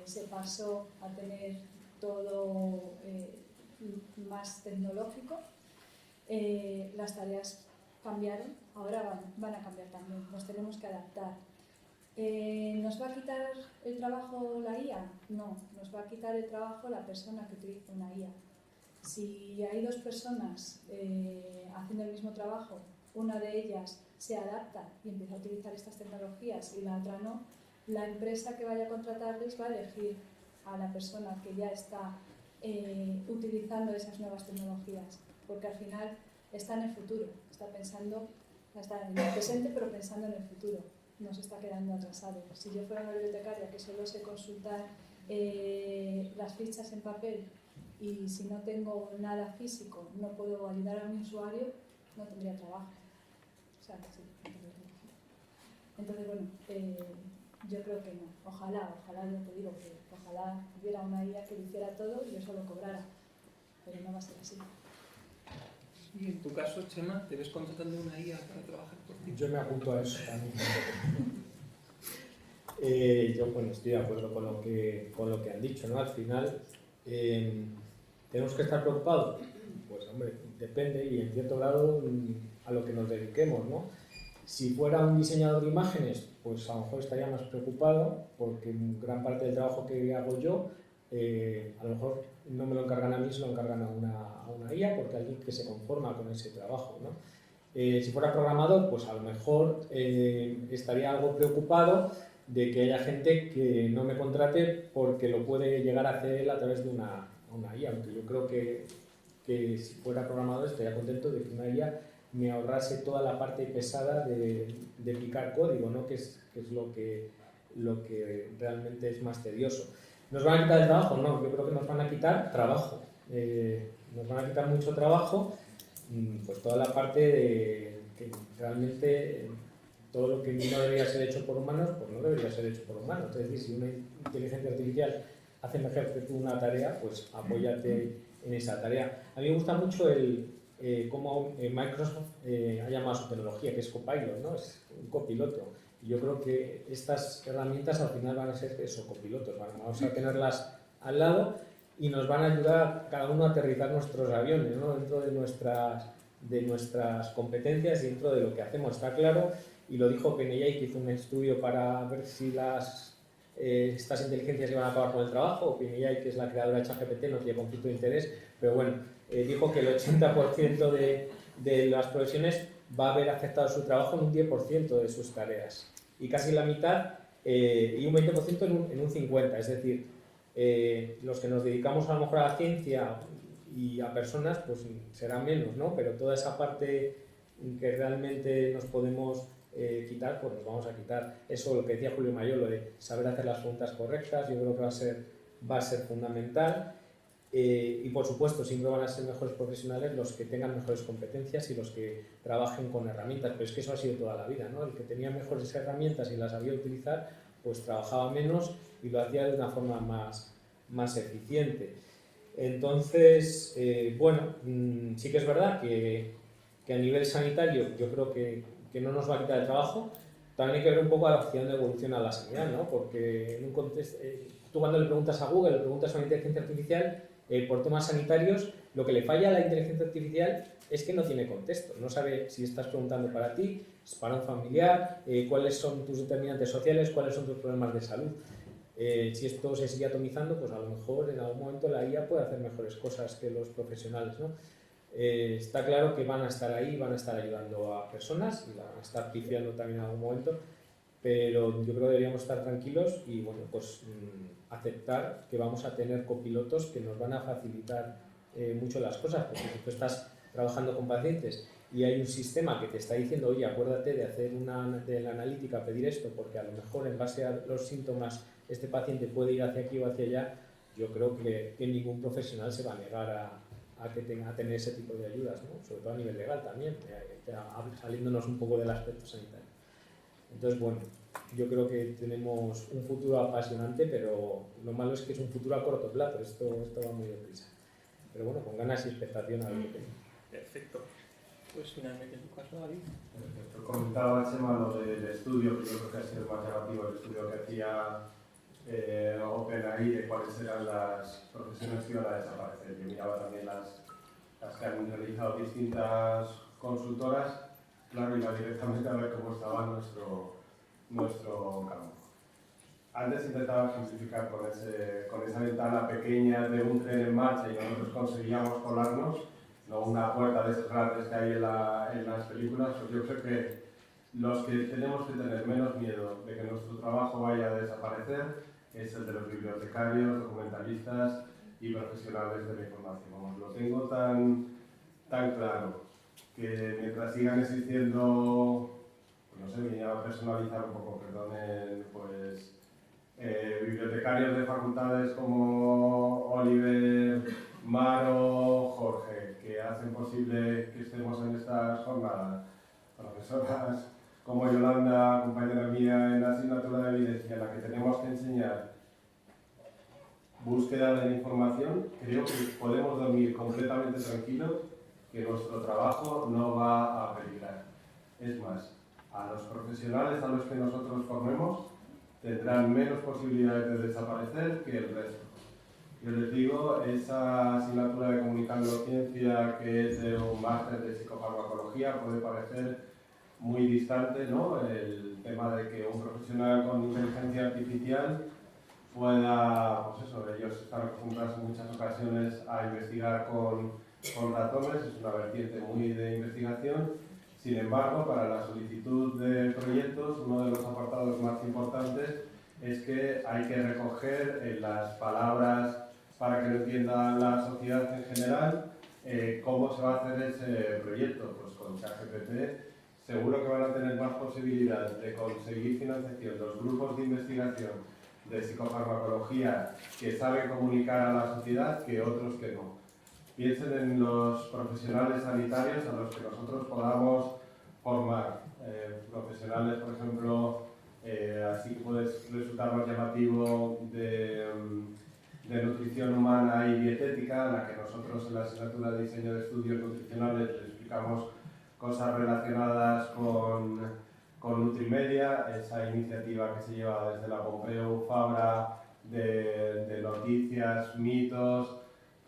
se pasó a tener todo más tecnológico. Las tareas cambiaron, ahora van a cambiar también, nos tenemos que adaptar. ¿Nos va a quitar el trabajo la IA? No, nos va a quitar el trabajo la persona que utiliza una IA. Si hay dos personas haciendo el mismo trabajo, una de ellas se adapta y empieza a utilizar estas tecnologías y la otra no, la empresa que vaya a contratarles va a elegir a la persona que ya está utilizando esas nuevas tecnologías, porque al final está en el futuro, está en el presente pero pensando en el futuro, no se está quedando atrasado. Si yo fuera una bibliotecaria que solo sé consultar las fichas en papel y si no tengo nada físico no puedo ayudar a mi usuario, no tendría trabajo. O sea, sí, no tendría trabajo. Entonces, bueno, yo creo que no. Ojalá, yo te digo que ojalá hubiera una IA que lo hiciera todo y yo solo cobrara, pero no va a ser así. Y en tu caso, Chema, ¿te ves contratando una IA para trabajar por ti? Yo me apunto a eso también. Yo bueno, estoy de acuerdo con lo que han dicho, ¿no? Al final, ¿tenemos que estar preocupados? Pues hombre, depende y en cierto grado a lo que nos dediquemos, ¿no? Si fuera un diseñador de imágenes, pues a lo mejor estaría más preocupado porque gran parte del trabajo que hago yo a lo mejor no me lo encargan a mí, se lo encargan a una IA porque alguien que se conforma con ese trabajo, ¿no? Si fuera programador, pues a lo mejor estaría algo preocupado de que haya gente que no me contrate porque lo puede llegar a hacer él a través de una IA, aunque yo creo que si fuera programador estaría contento de que una IA me ahorrase toda la parte pesada de picar código, ¿no? que es lo que realmente es más tedioso. ¿Nos van a quitar el trabajo? No, yo creo que nos van a quitar trabajo. Nos van a quitar mucho trabajo, pues toda la parte de que realmente todo lo que no debería ser hecho por humanos, pues no debería ser hecho por humanos. Es decir, si una inteligencia artificial hace mejor que tú una tarea, pues apóyate en esa tarea. A mí me gusta mucho cómo Microsoft ha llamado a su tecnología, que es Copilot, ¿no? Es un copiloto. Y yo creo que estas herramientas al final van a ser eso, copilotos. Vamos a tenerlas al lado y nos van a ayudar cada uno a aterrizar nuestros aviones, ¿no? Dentro de nuestras competencias y dentro de lo que hacemos. Está claro, y lo dijo PNI, que hizo un estudio para ver si estas inteligencias iban a acabar con el trabajo. PNI, que es la creadora de ChatGPT, no tiene conflicto de interés, pero bueno, dijo que el 80% de las profesiones va a haber afectado su trabajo en un 10% de sus tareas y casi la mitad y un 20% en un 50%, es decir, los que nos dedicamos a lo mejor a la ciencia y a personas pues será menos, ¿no? Pero toda esa parte que realmente nos podemos quitar, pues nos vamos a quitar. Eso, lo que decía Julio Mayor, lo de saber hacer las preguntas correctas, yo creo que va a ser fundamental. Y por supuesto siempre van a ser mejores profesionales los que tengan mejores competencias y los que trabajen con herramientas, pero es que eso ha sido toda la vida, ¿no? El que tenía mejores herramientas y las sabía utilizar, pues trabajaba menos y lo hacía de una forma más eficiente. Entonces, bueno, sí que es verdad que a nivel sanitario yo creo que no nos va a quitar el trabajo. También hay que ver un poco hacia dónde evoluciona la sanidad, ¿no? Porque en un contexto, tú cuando le preguntas a Google, le preguntas a una inteligencia artificial, por temas sanitarios, lo que le falla a la inteligencia artificial es que no tiene contexto. No sabe si estás preguntando para ti, para un familiar, cuáles son tus determinantes sociales, cuáles son tus problemas de salud. Si esto se sigue atomizando, pues a lo mejor en algún momento la IA puede hacer mejores cosas que los profesionales, ¿no? Está claro que van a estar ahí, van a estar ayudando a personas y van a estar pifiando también en algún momento, pero yo creo que deberíamos estar tranquilos y bueno, pues aceptar que vamos a tener copilotos que nos van a facilitar mucho las cosas, porque si tú estás trabajando con pacientes y hay un sistema que te está diciendo, oye, acuérdate de hacer de la analítica, pedir esto, porque a lo mejor en base a los síntomas este paciente puede ir hacia aquí o hacia allá, yo creo que ningún profesional se va a negar a tener ese tipo de ayudas, ¿no? Sobre todo a nivel legal también, saliéndonos un poco del aspecto sanitario. Entonces, bueno, yo creo que tenemos un futuro apasionante, pero lo malo es que es un futuro a corto plazo, esto va muy deprisa. Pero bueno, con ganas y expectación a ver qué tenemos. Perfecto. Pues finalmente en tu caso, David. Perfecto. Comentaba Chema lo del estudio, que yo creo que ha sido más llamativo el estudio que hacía OpenAI de cuáles eran las profesiones que iban a desaparecer. Yo miraba también las que han realizado distintas consultoras, claro, iba directamente a ver cómo estaba nuestro campo. Antes intentaba simplificar con esa ventana pequeña de un tren en marcha y nosotros conseguíamos colarnos, no una puerta de esas grandes que hay en las películas. Pues yo creo que los que tenemos que tener menos miedo de que nuestro trabajo vaya a desaparecer es el de los bibliotecarios, documentalistas y profesionales de la información. Vamos, lo tengo tan claro que mientras sigan existiendo, pues no sé, me iba a personalizar un poco, perdonen, pues bibliotecarios de facultades como Oliver, Maro, Jorge, que hacen posible que estemos en estas jornadas, profesoras como Yolanda, compañera mía en la asignatura de evidencia, en la que tenemos que enseñar búsqueda de la información, creo que podemos dormir completamente tranquilos, que nuestro trabajo no va a peligrar. Es más, a los profesionales a los que nosotros formemos tendrán menos posibilidades de desaparecer que el resto. Yo les digo, esa asignatura de Comunicando Ciencia, que es de un máster de psicofarmacología, puede parecer muy distante, ¿no? El tema de que un profesional con inteligencia artificial pueda, pues eso, ellos están acostumbrados en muchas ocasiones a investigar con ratones, es una vertiente muy de investigación. Sin embargo, para la solicitud de proyectos, uno de los apartados más importantes es que hay que recoger en las palabras, para que lo entienda la sociedad en general, cómo se va a hacer ese proyecto. Pues con ChatGPT seguro que van a tener más posibilidades de conseguir financiación los grupos de investigación de psicofarmacología que saben comunicar a la sociedad que otros que no. Piensen en los profesionales sanitarios a los que nosotros podamos formar. Profesionales, por ejemplo, así que puede resultar más llamativo de nutrición humana y dietética, en la que nosotros en la asignatura de diseño de estudios nutricionales les explicamos cosas relacionadas con Nutrimedia, esa iniciativa que se lleva desde la Pompeu Fabra de noticias, mitos.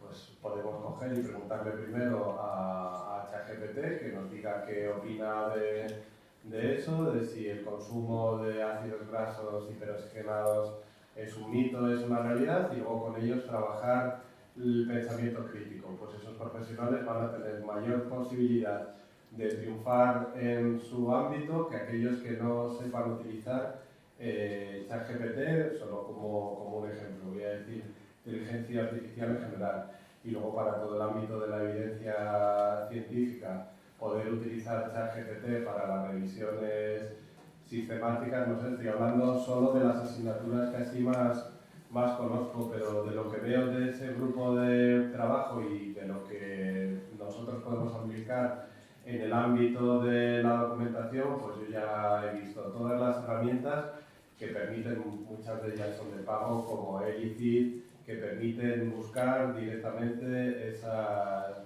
Pues podemos coger y preguntarle primero a ChatGPT que nos diga qué opina de eso, de si el consumo de ácidos grasos hiperoxigenados es un mito, es una realidad, y luego con ellos trabajar el pensamiento crítico. Pues esos profesionales van a tener mayor posibilidad de triunfar en su ámbito que aquellos que no sepan utilizar ChatGPT, solo como un ejemplo, voy a decir inteligencia artificial en general. Y luego para todo el ámbito de la evidencia científica, poder utilizar ChatGPT para las revisiones sistemáticas, no sé, estoy hablando solo de las asignaturas que así más conozco, pero de lo que veo de ese grupo de trabajo y de lo que nosotros podemos aplicar en el ámbito de la documentación, pues yo ya he visto todas las herramientas que permiten, muchas de ellas son de pago, como Elicit, que permiten buscar directamente esas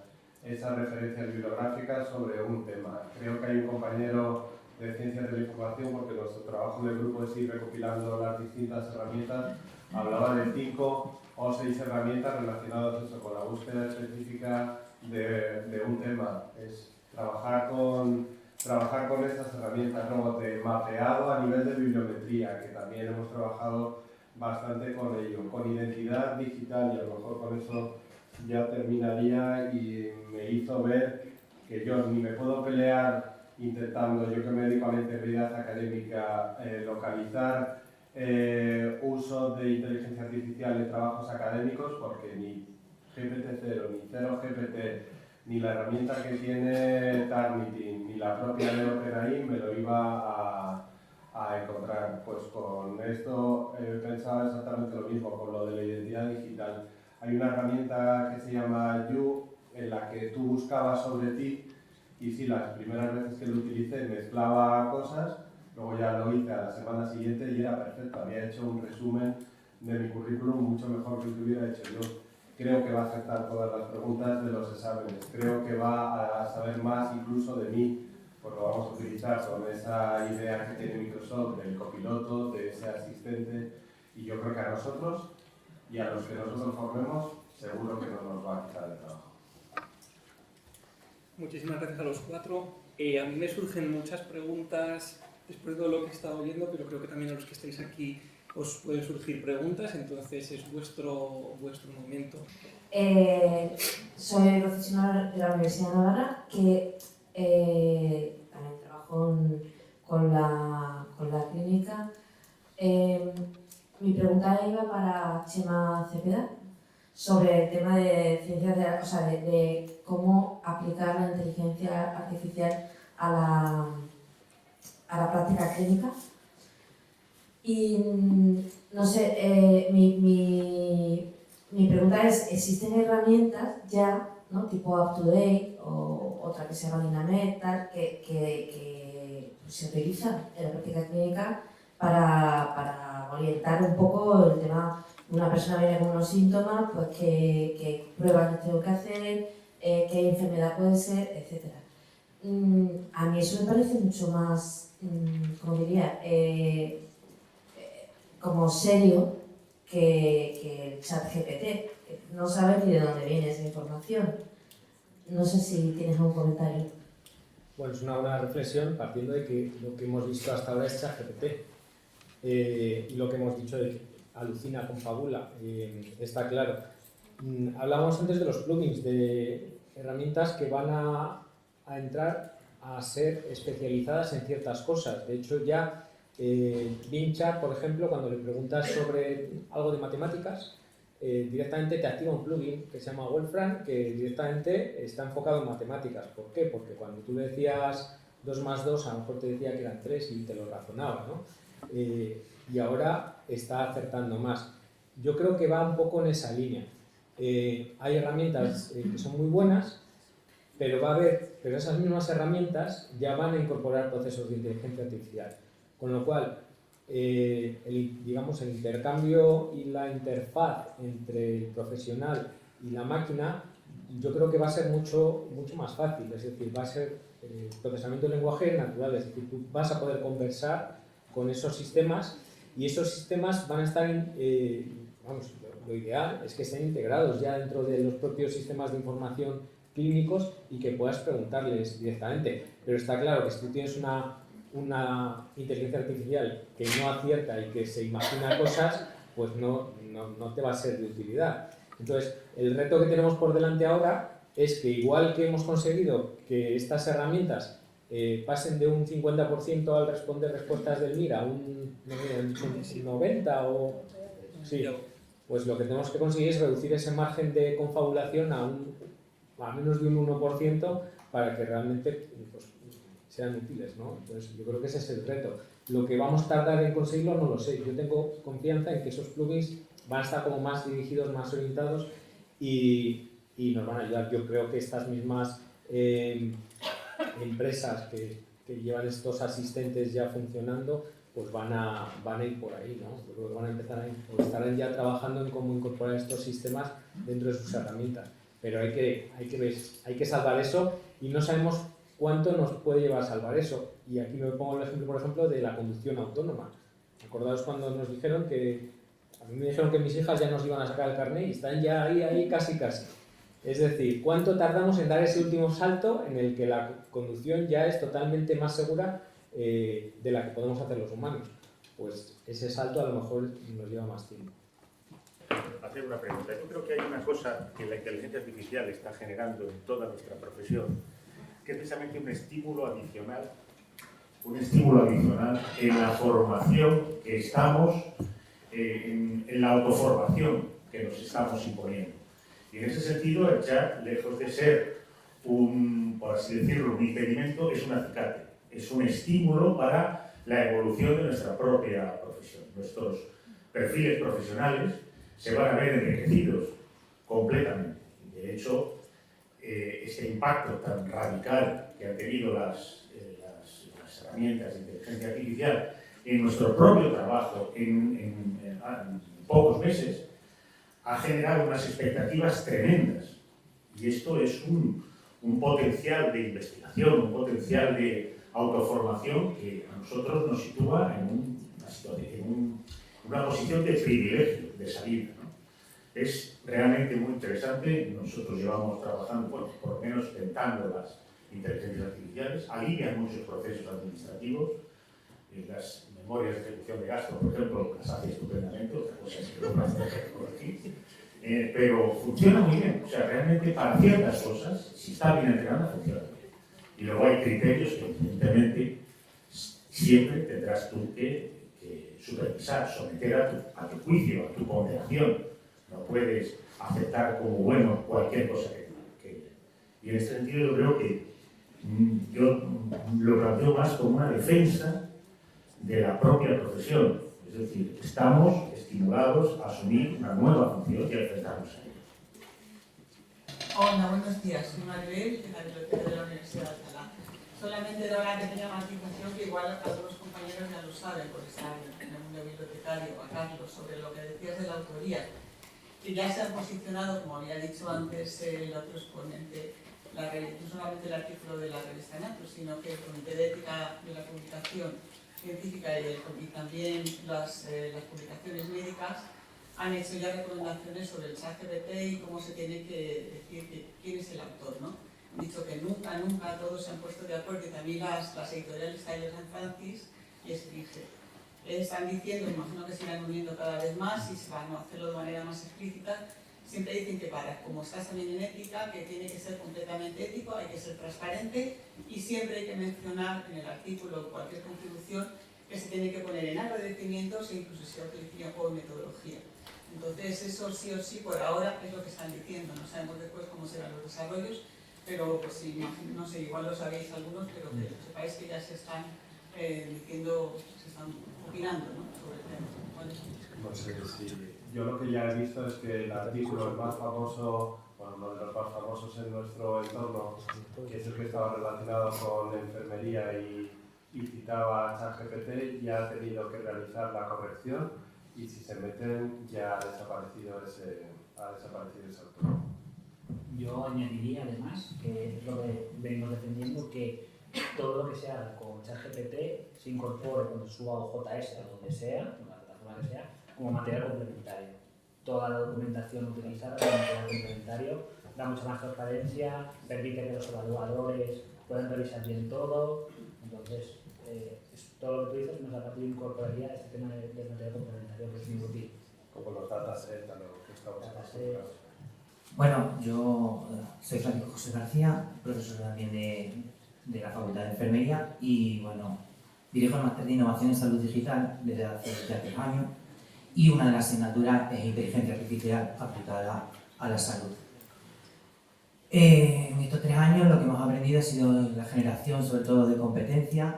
referencias bibliográficas sobre un tema. Creo que hay un compañero de Ciencias de la Información, porque nuestro trabajo del grupo es ir recopilando las distintas herramientas, hablaba de 5 o 6 herramientas relacionadas eso, con la búsqueda específica de un tema. Es trabajar con estas herramientas, luego de mapeado a nivel de bibliometría, que también hemos trabajado bastante con ello, con identidad digital, y a lo mejor con eso ya terminaría, y me hizo ver que yo ni me puedo pelear intentando, yo que me dedico a la integridad académica, localizar uso de inteligencia artificial en trabajos académicos, porque ni GPT-0 ni 0GPT ni la herramienta que tiene Turnitin ni la propia de OpenAI me lo iba a encontrar. Pues con esto pensaba exactamente lo mismo, con lo de la identidad digital. Hay una herramienta que se llama You, en la que tú buscabas sobre ti, y sí, las primeras veces que lo utilicé mezclaba cosas, luego ya lo hice a la semana siguiente y era perfecto. Había hecho un resumen de mi currículum mucho mejor que el que hubiera hecho yo. Creo que va a acertar todas las preguntas de los exámenes. Creo que va a saber más incluso de mí, pues lo vamos a utilizar con esa idea que tiene Microsoft del copiloto, de ese asistente, y yo creo que a nosotros y a los que nosotros formemos seguro que no nos va a quitar el trabajo. Muchísimas gracias a los cuatro. A mí me surgen muchas preguntas después de todo lo que he estado oyendo, pero creo que también a los que estáis aquí os pueden surgir preguntas, entonces es vuestro momento. Soy profesional de la Universidad de Navarra, que también trabajo con la clínica. Mi pregunta iba para Chema Cepeda sobre el tema de ciencias de cómo aplicar la inteligencia artificial a la práctica clínica. Y no sé, mi pregunta es, ¿existen herramientas ya, ¿no? Tipo UpToDate o otra que se llama Dinamed, tal, que se utilizan en la práctica clínica para orientar un poco el tema? Una persona viene con unos síntomas, pues qué pruebas tengo que hacer, qué enfermedad puede ser, etc. A mí eso me parece mucho más, como diría, como serio que el ChatGPT. No sabes ni de dónde viene esa información. No sé si tienes algún comentario. Bueno, es una buena reflexión partiendo de que lo que hemos visto hasta ahora es ChatGPT. Y lo que hemos dicho de que alucina, confabula, está claro. Hablábamos antes de los plugins, de herramientas que van a entrar a ser especializadas en ciertas cosas. De hecho, ya Bing Chat, por ejemplo, cuando le preguntas sobre algo de matemáticas, directamente te activa un plugin que se llama Wolfram, que directamente está enfocado en matemáticas. ¿Por qué? Porque cuando tú le decías 2 más 2, a lo mejor te decía que eran 3 y te lo razonaba, ¿no? Y ahora está acertando más. Yo creo que va un poco en esa línea. Hay herramientas que son muy buenas, pero esas mismas herramientas ya van a incorporar procesos de inteligencia artificial. Con lo cual, digamos, el intercambio y la interfaz entre el profesional y la máquina, yo creo que va a ser mucho más fácil. Es decir, va a ser procesamiento de lenguaje natural. Es decir, tú vas a poder conversar con esos sistemas y esos sistemas van a estar, lo ideal es que estén integrados ya dentro de los propios sistemas de información clínicos y que puedas preguntarles directamente. Pero está claro que si tú tienes una inteligencia artificial que no acierta y que se imagina cosas, pues no te va a ser de utilidad. Entonces, el reto que tenemos por delante ahora es que igual que hemos conseguido que estas herramientas pasen de un 50% al responder respuestas del MIR a un 90 o... Sí, pues lo que tenemos que conseguir es reducir ese margen de confabulación a menos de un 1% para que realmente pues, sean útiles, ¿no? Entonces yo creo que ese es el reto. Lo que vamos a tardar en conseguirlo no lo sé. Yo tengo confianza en que esos plugins van a estar como más dirigidos, más orientados y nos van a ayudar. Yo creo que estas mismas empresas que llevan estos asistentes ya funcionando pues van a ir por ahí, ¿no? Yo creo que van a empezar o estarán ya trabajando en cómo incorporar estos sistemas dentro de sus herramientas. Pero hay que salvar eso y no sabemos cuánto nos puede llevar a salvar eso. Y aquí me pongo el ejemplo, por ejemplo, de la conducción autónoma. Acordaos cuando nos dijeron a mí me dijeron que mis hijas ya nos iban a sacar el carnet y están ya ahí casi. Es decir, ¿cuánto tardamos en dar ese último salto en el que la conducción ya es totalmente más segura de la que podemos hacer los humanos? Pues ese salto a lo mejor nos lleva más tiempo. Hacer una pregunta. Yo creo que hay una cosa que la inteligencia artificial está generando en toda nuestra profesión, que es precisamente un estímulo adicional en la formación que estamos, en la autoformación que nos estamos imponiendo. Y en ese sentido, el chat, lejos de ser por así decirlo, un impedimento, es un acicate, es un estímulo para la evolución de nuestra propia profesión. Nuestros perfiles profesionales se van a ver enriquecidos completamente. De hecho, este impacto tan radical que han tenido las herramientas de inteligencia artificial en nuestro propio trabajo en pocos meses ha generado unas expectativas tremendas. Y esto es un potencial de investigación, un potencial de autoformación que a nosotros nos sitúa en una posición de privilegio, de salida, ¿no? Es realmente muy interesante. Nosotros llevamos trabajando, bueno, por lo menos tentando las inteligencias artificiales, alivian muchos procesos administrativos. Las memorias de ejecución de gasto, por ejemplo, las hace estupendamente, otra cosa es que no las deje por aquí. Pero funciona muy bien. O sea, realmente para ciertas cosas, si está bien entrenada, funciona bien. Y luego hay criterios que, evidentemente, siempre tendrás tú que supervisar, someter a tu juicio, a tu ponderación. No puedes aceptar como bueno cualquier cosa que... Y en este sentido yo creo que yo lo planteo más como una defensa de la propia profesión. Es decir, estamos estimulados a asumir una nueva función y a enfrentarnos a ella. Hola, buenos días. Soy Maribel, de la Biblioteca de la Universidad de Alcalá. Solamente dar una pequeña matización que igual algunos compañeros ya lo saben por estar en el mundo bibliotecario, a Carlos, sobre lo que decías de la autoría, que ya se ha posicionado, como había dicho antes el otro exponente, no solamente el artículo de la revista Nature, sino que el Comité de Ética de la Publicación Científica y también las publicaciones médicas han hecho ya recomendaciones sobre el ChatGPT y cómo se tiene que decir quién es el autor, ¿no? Han dicho que nunca todos se han puesto de acuerdo, y también las editoriales Tyler & Francis y Springer. Están diciendo, imagino que se irán uniendo cada vez más y se van a hacerlo de manera más explícita. Siempre dicen que como estás también en ética, que tiene que ser completamente ético, hay que ser transparente y siempre hay que mencionar en el artículo o cualquier contribución que se tiene que poner en agradecimientos e incluso si utilización o metodología. Entonces eso sí o sí por ahora es lo que están diciendo. No sabemos después cómo serán los desarrollos, pero pues sí, no sé, igual lo sabéis algunos, pero que sepáis que ya se están diciendo, se están opinando, ¿no?, sobre el tema. ¿Vale? Pues sí. Yo lo que ya he visto es que el artículo más famoso, bueno, uno de los más famosos en nuestro entorno, que es el que estaba relacionado con enfermería y citaba a ChatGPT, ya ha tenido que realizar la corrección y si se meten ya ha desaparecido ese autor. Yo añadiría además, que es lo que venimos defendiendo, que todo lo que se haga con ChatGPT se incorpore cuando suba a JS, a donde sea, en la plataforma que sea, como material complementario. Toda la documentación utilizada como material complementario da mucha más transparencia, permite que los evaluadores puedan revisar bien todo. Entonces, todo lo que tú dices nos ha incorporaría este tema de material complementario, que es muy útil. Como los datasets, que estamos acostumbrados. Bueno, yo soy Francisco José García, profesor también de la Facultad de Enfermería y, bueno, dirijo el Máster de Innovación en Salud Digital desde hace ya 3 años y una de las asignaturas es Inteligencia Artificial aplicada a la salud. En estos 3 años lo que hemos aprendido ha sido la generación sobre todo de competencias.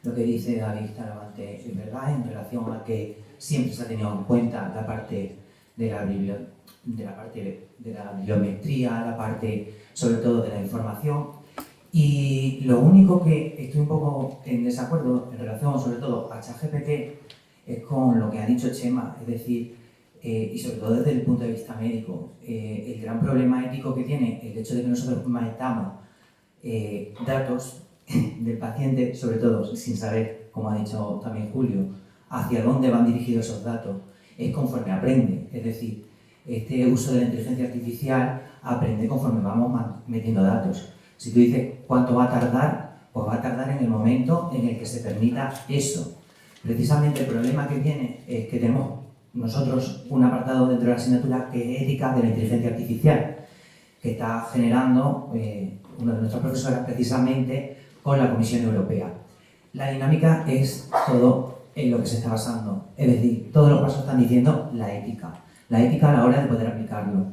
Lo que dice David Talavante es verdad en relación a que siempre se ha tenido en cuenta la parte de la bibliometría, la parte sobre todo de la información. Y lo único que estoy un poco en desacuerdo en relación sobre todo a ChatGPT es con lo que ha dicho Chema, es decir, y sobre todo desde el punto de vista médico, el gran problema ético que tiene el hecho de que nosotros metamos datos del paciente, sobre todo sin saber, como ha dicho también Julio, hacia dónde van dirigidos esos datos, es conforme aprende. Es decir, este uso de la inteligencia artificial aprende conforme vamos metiendo datos. Si tú dices cuánto va a tardar, pues va a tardar en el momento en el que se permita eso. Precisamente el problema que tiene es que tenemos nosotros un apartado dentro de la asignatura que es ética de la inteligencia artificial, que está generando una de nuestras profesoras precisamente con la Comisión Europea. La dinámica es todo en lo que se está basando, es decir, todos los pasos están diciendo la ética a la hora de poder aplicarlo,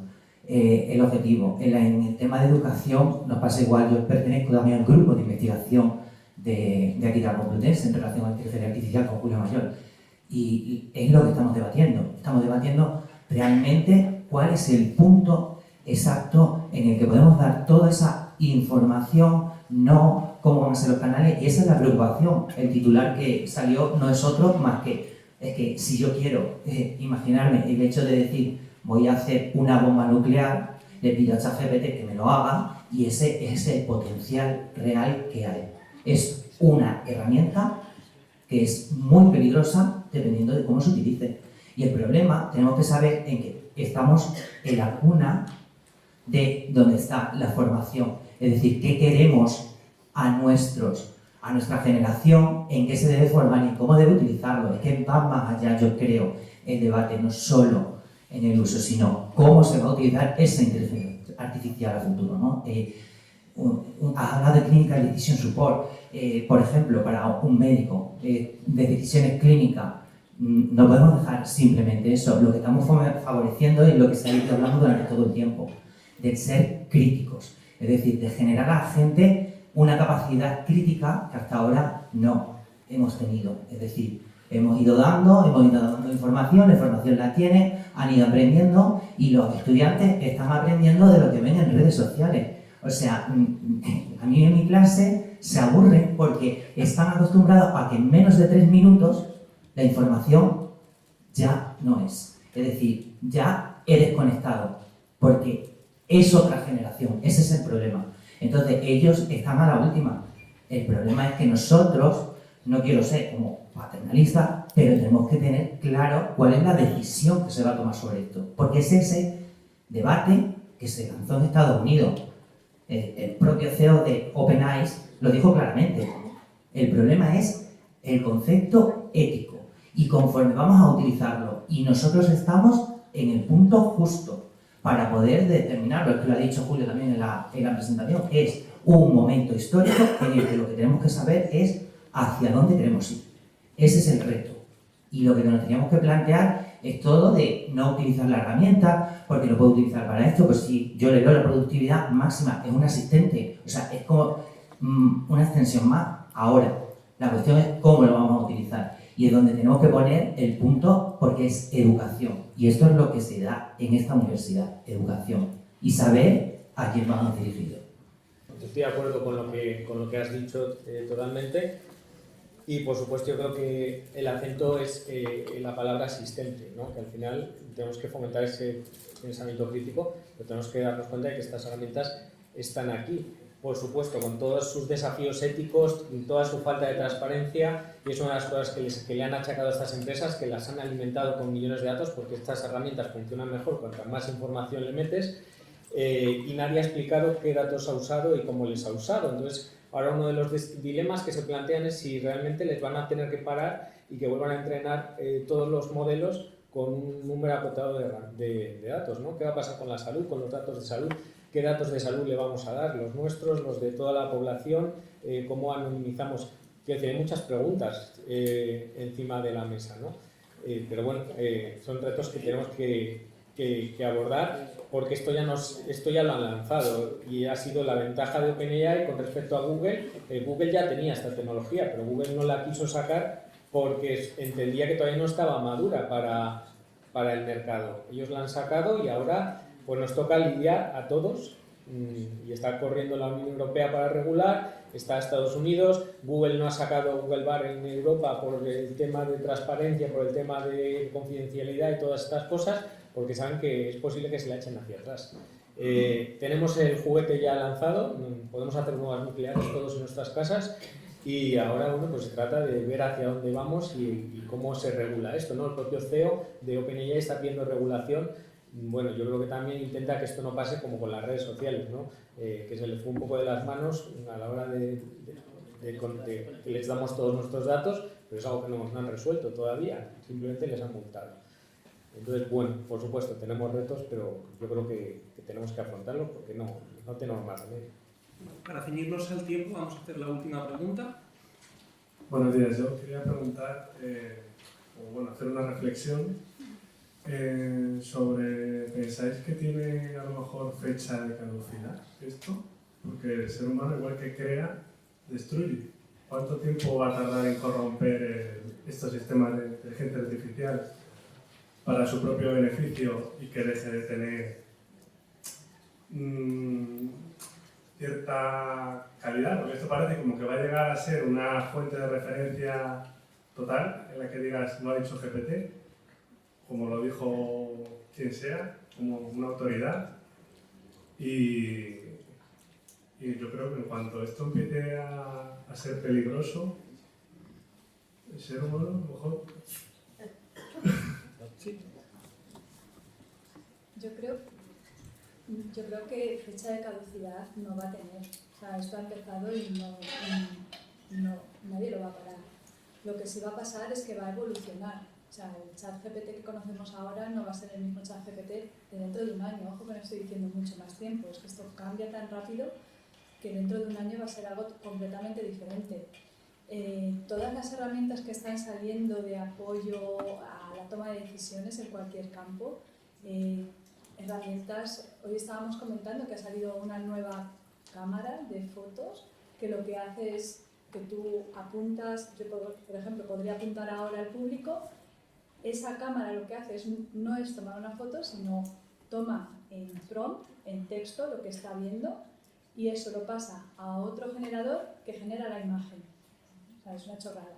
el objetivo. En el tema de educación nos pasa igual, yo pertenezco también al grupo de investigación de aquí de la Complutense en relación a la inteligencia artificial con Julio Mayol. Y es lo que estamos debatiendo. Estamos debatiendo realmente cuál es el punto exacto en el que podemos dar toda esa información, no cómo van a ser los canales, y esa es la preocupación. El titular que salió no es otro más que, es que si yo quiero imaginarme el hecho de decir voy a hacer una bomba nuclear, le pido a ChatGPT que me lo haga, y ese es el potencial real que hay. Es una herramienta que es muy peligrosa dependiendo de cómo se utilice. Y el problema, tenemos que saber en que estamos en la cuna de donde está la formación. Es decir, qué queremos a nuestra generación, en qué se debe formar y cómo debe utilizarlo. Es que va más allá, yo creo, el debate, no solo en el uso, sino cómo se va a utilizar esa inteligencia artificial a futuro, ¿no? Ha hablado de Clinical Decision Support, por ejemplo, para un médico de decisiones clínicas. No podemos dejar simplemente eso. Lo que estamos favoreciendo es lo que se ha ido hablando durante todo el tiempo, de ser críticos, es decir, de generar a la gente una capacidad crítica que hasta ahora no hemos tenido. Es decir, hemos ido dando información, la información la tiene, han ido aprendiendo y los estudiantes están aprendiendo de lo que ven en redes sociales. O sea, a mí en mi clase se aburren porque están acostumbrados a que en menos de 3 minutos la información ya no es. Es decir, ya he desconectado, porque es otra generación, ese es el problema. Entonces, ellos están a la última. El problema es que nosotros, no quiero ser como paternalista, pero tenemos que tener claro cuál es la decisión que se va a tomar sobre esto. Porque es ese debate que se lanzó en Estados Unidos. El propio CEO de OpenAI lo dijo claramente. El problema es el concepto ético. Y conforme vamos a utilizarlo, y nosotros estamos en el punto justo para poder determinarlo, es que lo ha dicho Julio también en la presentación, es un momento histórico en el que lo que tenemos que saber es hacia dónde queremos ir. Ese es el reto. Y lo que nos teníamos que plantear es todo de no utilizar la herramienta, porque lo puedo utilizar para esto, pues si yo le doy la productividad máxima, es un asistente, o sea, es como una extensión más. Ahora, la cuestión es cómo lo vamos a utilizar. Y es donde tenemos que poner el punto, porque es educación. Y esto es lo que se da en esta universidad, educación. Y saber a quién vamos dirigidos. Estoy de acuerdo con lo que has dicho totalmente. Y por supuesto yo creo que el acento es en la palabra asistente, ¿no? Que al final tenemos que fomentar ese pensamiento crítico, pero tenemos que darnos cuenta de que estas herramientas están aquí. Por supuesto, con todos sus desafíos éticos, toda su falta de transparencia, y es una de las cosas que le han achacado a estas empresas, que las han alimentado con millones de datos, porque estas herramientas funcionan mejor cuanto más información le metes, y nadie ha explicado qué datos ha usado y cómo les ha usado. Entonces, ahora uno de los dilemas que se plantean es si realmente les van a tener que parar y que vuelvan a entrenar todos los modelos con un número acotado de datos, ¿no? ¿Qué va a pasar con la salud, con los datos de salud? ¿Qué datos de salud le vamos a dar? ¿Los nuestros, los de toda la población? ¿Cómo anonimizamos? Quiero decir, hay muchas preguntas encima de la mesa, ¿no? Pero bueno, son retos que tenemos que abordar, porque esto ya lo han lanzado y ha sido la ventaja de OpenAI con respecto a Google. Google ya tenía esta tecnología, pero Google no la quiso sacar porque entendía que todavía no estaba madura para el mercado. Ellos la han sacado y ahora pues nos toca lidiar a todos, y está corriendo la Unión Europea para regular, está Estados Unidos, Google no ha sacado Google Bar en Europa por el tema de transparencia, por el tema de confidencialidad y todas estas cosas, porque saben que es posible que se la echen hacia atrás. Tenemos el juguete ya lanzado, podemos hacer nuevas nucleares todos en nuestras casas, y ahora pues se trata de ver hacia dónde vamos y cómo se regula esto, ¿no? El propio CEO de OpenAI está pidiendo regulación. Bueno, yo creo que también intenta que esto no pase como con las redes sociales, ¿no? Que se les fue un poco de las manos a la hora de que les damos todos nuestros datos, pero es algo que no han resuelto todavía, simplemente les han multado. Entonces, bueno, por supuesto, tenemos retos, pero yo creo que tenemos que afrontarlos porque no tenemos más remedio. Para ceñirnos al tiempo, vamos a hacer la última pregunta. Buenos días, yo quería preguntar, hacer una reflexión sobre, ¿pensáis que tiene a lo mejor fecha de caducidad esto? Porque el ser humano, igual que crea, destruye. ¿cuánto tiempo va a tardar en corromper estos sistemas de inteligencia artificial para su propio beneficio y que deje de tener cierta calidad? Porque esto parece como que va a llegar a ser una fuente de referencia total en la que digas, lo ha dicho GPT, como lo dijo quien sea, como una autoridad. Y yo creo que en cuanto esto empiece a ser peligroso, el ser humano a lo mejor... Yo creo que fecha de caducidad no va a tener. O sea, esto ha empezado y nadie lo va a parar. Lo que sí va a pasar es que va a evolucionar. O sea, el ChatGPT que conocemos ahora no va a ser el mismo ChatGPT de dentro de un año. Ojo que no estoy diciendo mucho más tiempo. Es que esto cambia tan rápido que dentro de un año va a ser algo completamente diferente. Todas las herramientas que están saliendo de apoyo a la toma de decisiones en cualquier campo, herramientas, hoy estábamos comentando que ha salido una nueva cámara de fotos que lo que hace es que tú apuntas, yo por ejemplo podría apuntar ahora al público, esa cámara lo que hace no es tomar una foto, sino toma en prompt, en texto, lo que está viendo y eso lo pasa a otro generador que genera la imagen. O sea, es una chorrada,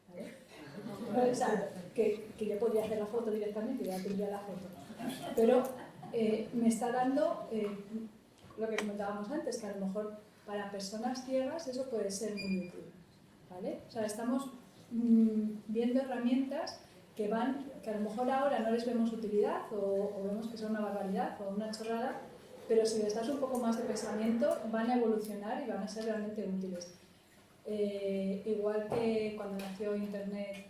¿vale? O sea, que yo podría hacer la foto directamente y ya tendría la foto. Pero me está dando lo que comentábamos antes, que a lo mejor para personas ciegas eso puede ser muy útil, ¿vale? O sea, estamos viendo herramientas que a lo mejor ahora no les vemos utilidad o vemos que son una barbaridad o una chorrada, pero si les das un poco más de pensamiento van a evolucionar y van a ser realmente útiles. Igual que cuando nació Internet,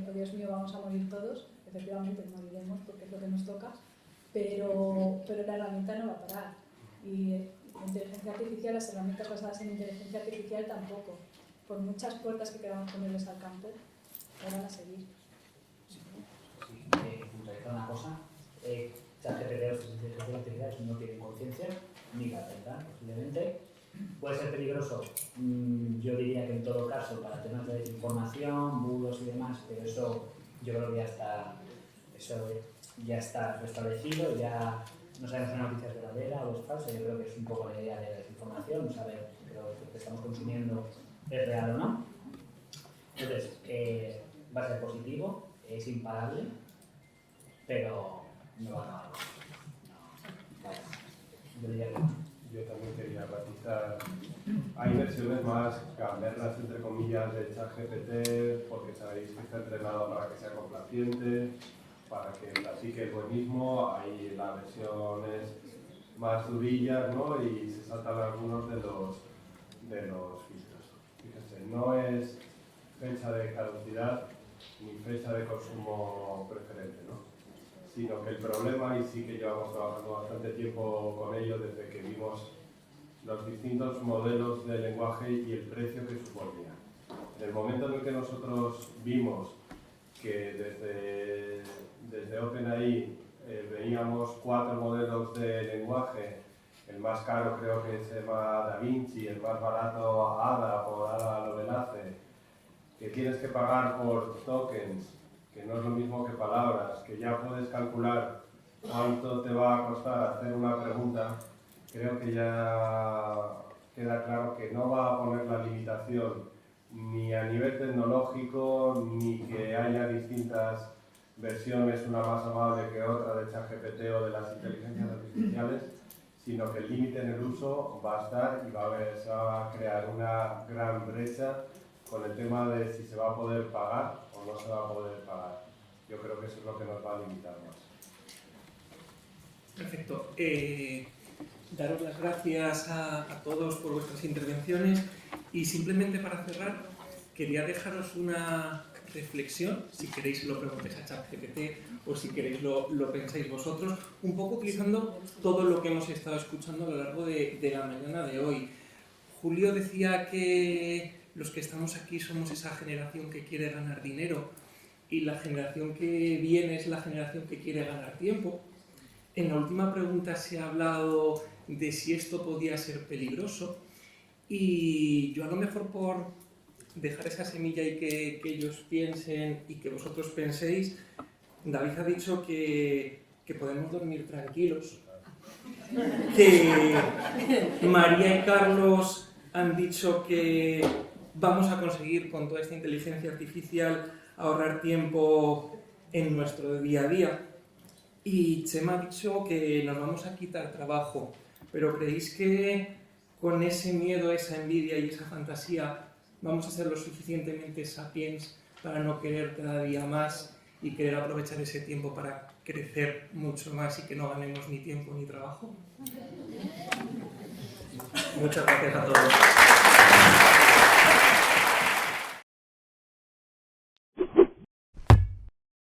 oh Dios mío, vamos a morir todos, efectivamente moriremos porque es lo que nos toca, pero la herramienta no va a parar. Y la inteligencia artificial, las herramientas basadas en inteligencia artificial tampoco. Por muchas puertas que queramos ponerles al campo, van a seguir. Puntualizar una cosa, ChatGPT o inteligencia artificial no tienen conciencia, ni la tendrán posiblemente. ¿Puede ser peligroso? Yo diría que en todo caso para temas de desinformación, bulos y demás, pero eso yo creo que ya está restablecido, ya no sabemos si una noticia es verdadera o es falsa. Yo creo que es un poco la idea de la desinformación, saber que lo que estamos consumiendo es real o no. Entonces, va a ser positivo, es imparable, pero no va a acabar. Yo diría que no. Yo también quería matizar. Hay versiones más gamberras, entre comillas, de ChatGPT, porque sabéis que está entrenado para que sea complaciente, para que platique el buenismo. Hay las versiones más durillas, ¿no? Y se saltan algunos de los filtros. Fíjense, no es fecha de caducidad ni fecha de consumo preferente, ¿no? Sino que el problema, y sí que llevamos trabajando bastante tiempo con ello desde que vimos los distintos modelos de lenguaje y el precio que suponía. En el momento en el que nosotros vimos que desde OpenAI veíamos 4 modelos de lenguaje, el más caro creo que se llama DaVinci, el más barato Ada por Ada Lovelace, que tienes que pagar por tokens, que no es lo mismo que palabras, que ya puedes calcular cuánto te va a costar hacer una pregunta, creo que ya queda claro que no va a poner la limitación ni a nivel tecnológico, ni que haya distintas versiones, una más amable que otra de ChatGPT o de las inteligencias artificiales, sino que el límite en el uso va a estar y se va a crear una gran brecha con el tema de si se va a poder pagar o no se va a poder pagar. Yo creo que eso es lo que nos va a limitar más. Perfecto. Daros las gracias a todos por vuestras intervenciones y simplemente para cerrar quería dejaros una reflexión, si queréis lo preguntéis a ChatGPT o si queréis lo pensáis vosotros, un poco utilizando todo lo que hemos estado escuchando a lo largo de la mañana de hoy. Julio decía que los que estamos aquí somos esa generación que quiere ganar dinero y la generación que viene es la generación que quiere ganar tiempo. En la última pregunta se ha hablado de si esto podía ser peligroso y yo a lo mejor por dejar esa semilla y que ellos piensen y que vosotros penséis, David ha dicho que podemos dormir tranquilos, que María y Carlos han dicho que vamos a conseguir con toda esta inteligencia artificial ahorrar tiempo en nuestro día a día, y Chema ha dicho que nos vamos a quitar trabajo, pero ¿creéis que con ese miedo, esa envidia y esa fantasía vamos a ser lo suficientemente sapiens para no querer cada día más y querer aprovechar ese tiempo para crecer mucho más y que no ganemos ni tiempo ni trabajo? Muchas gracias a todos.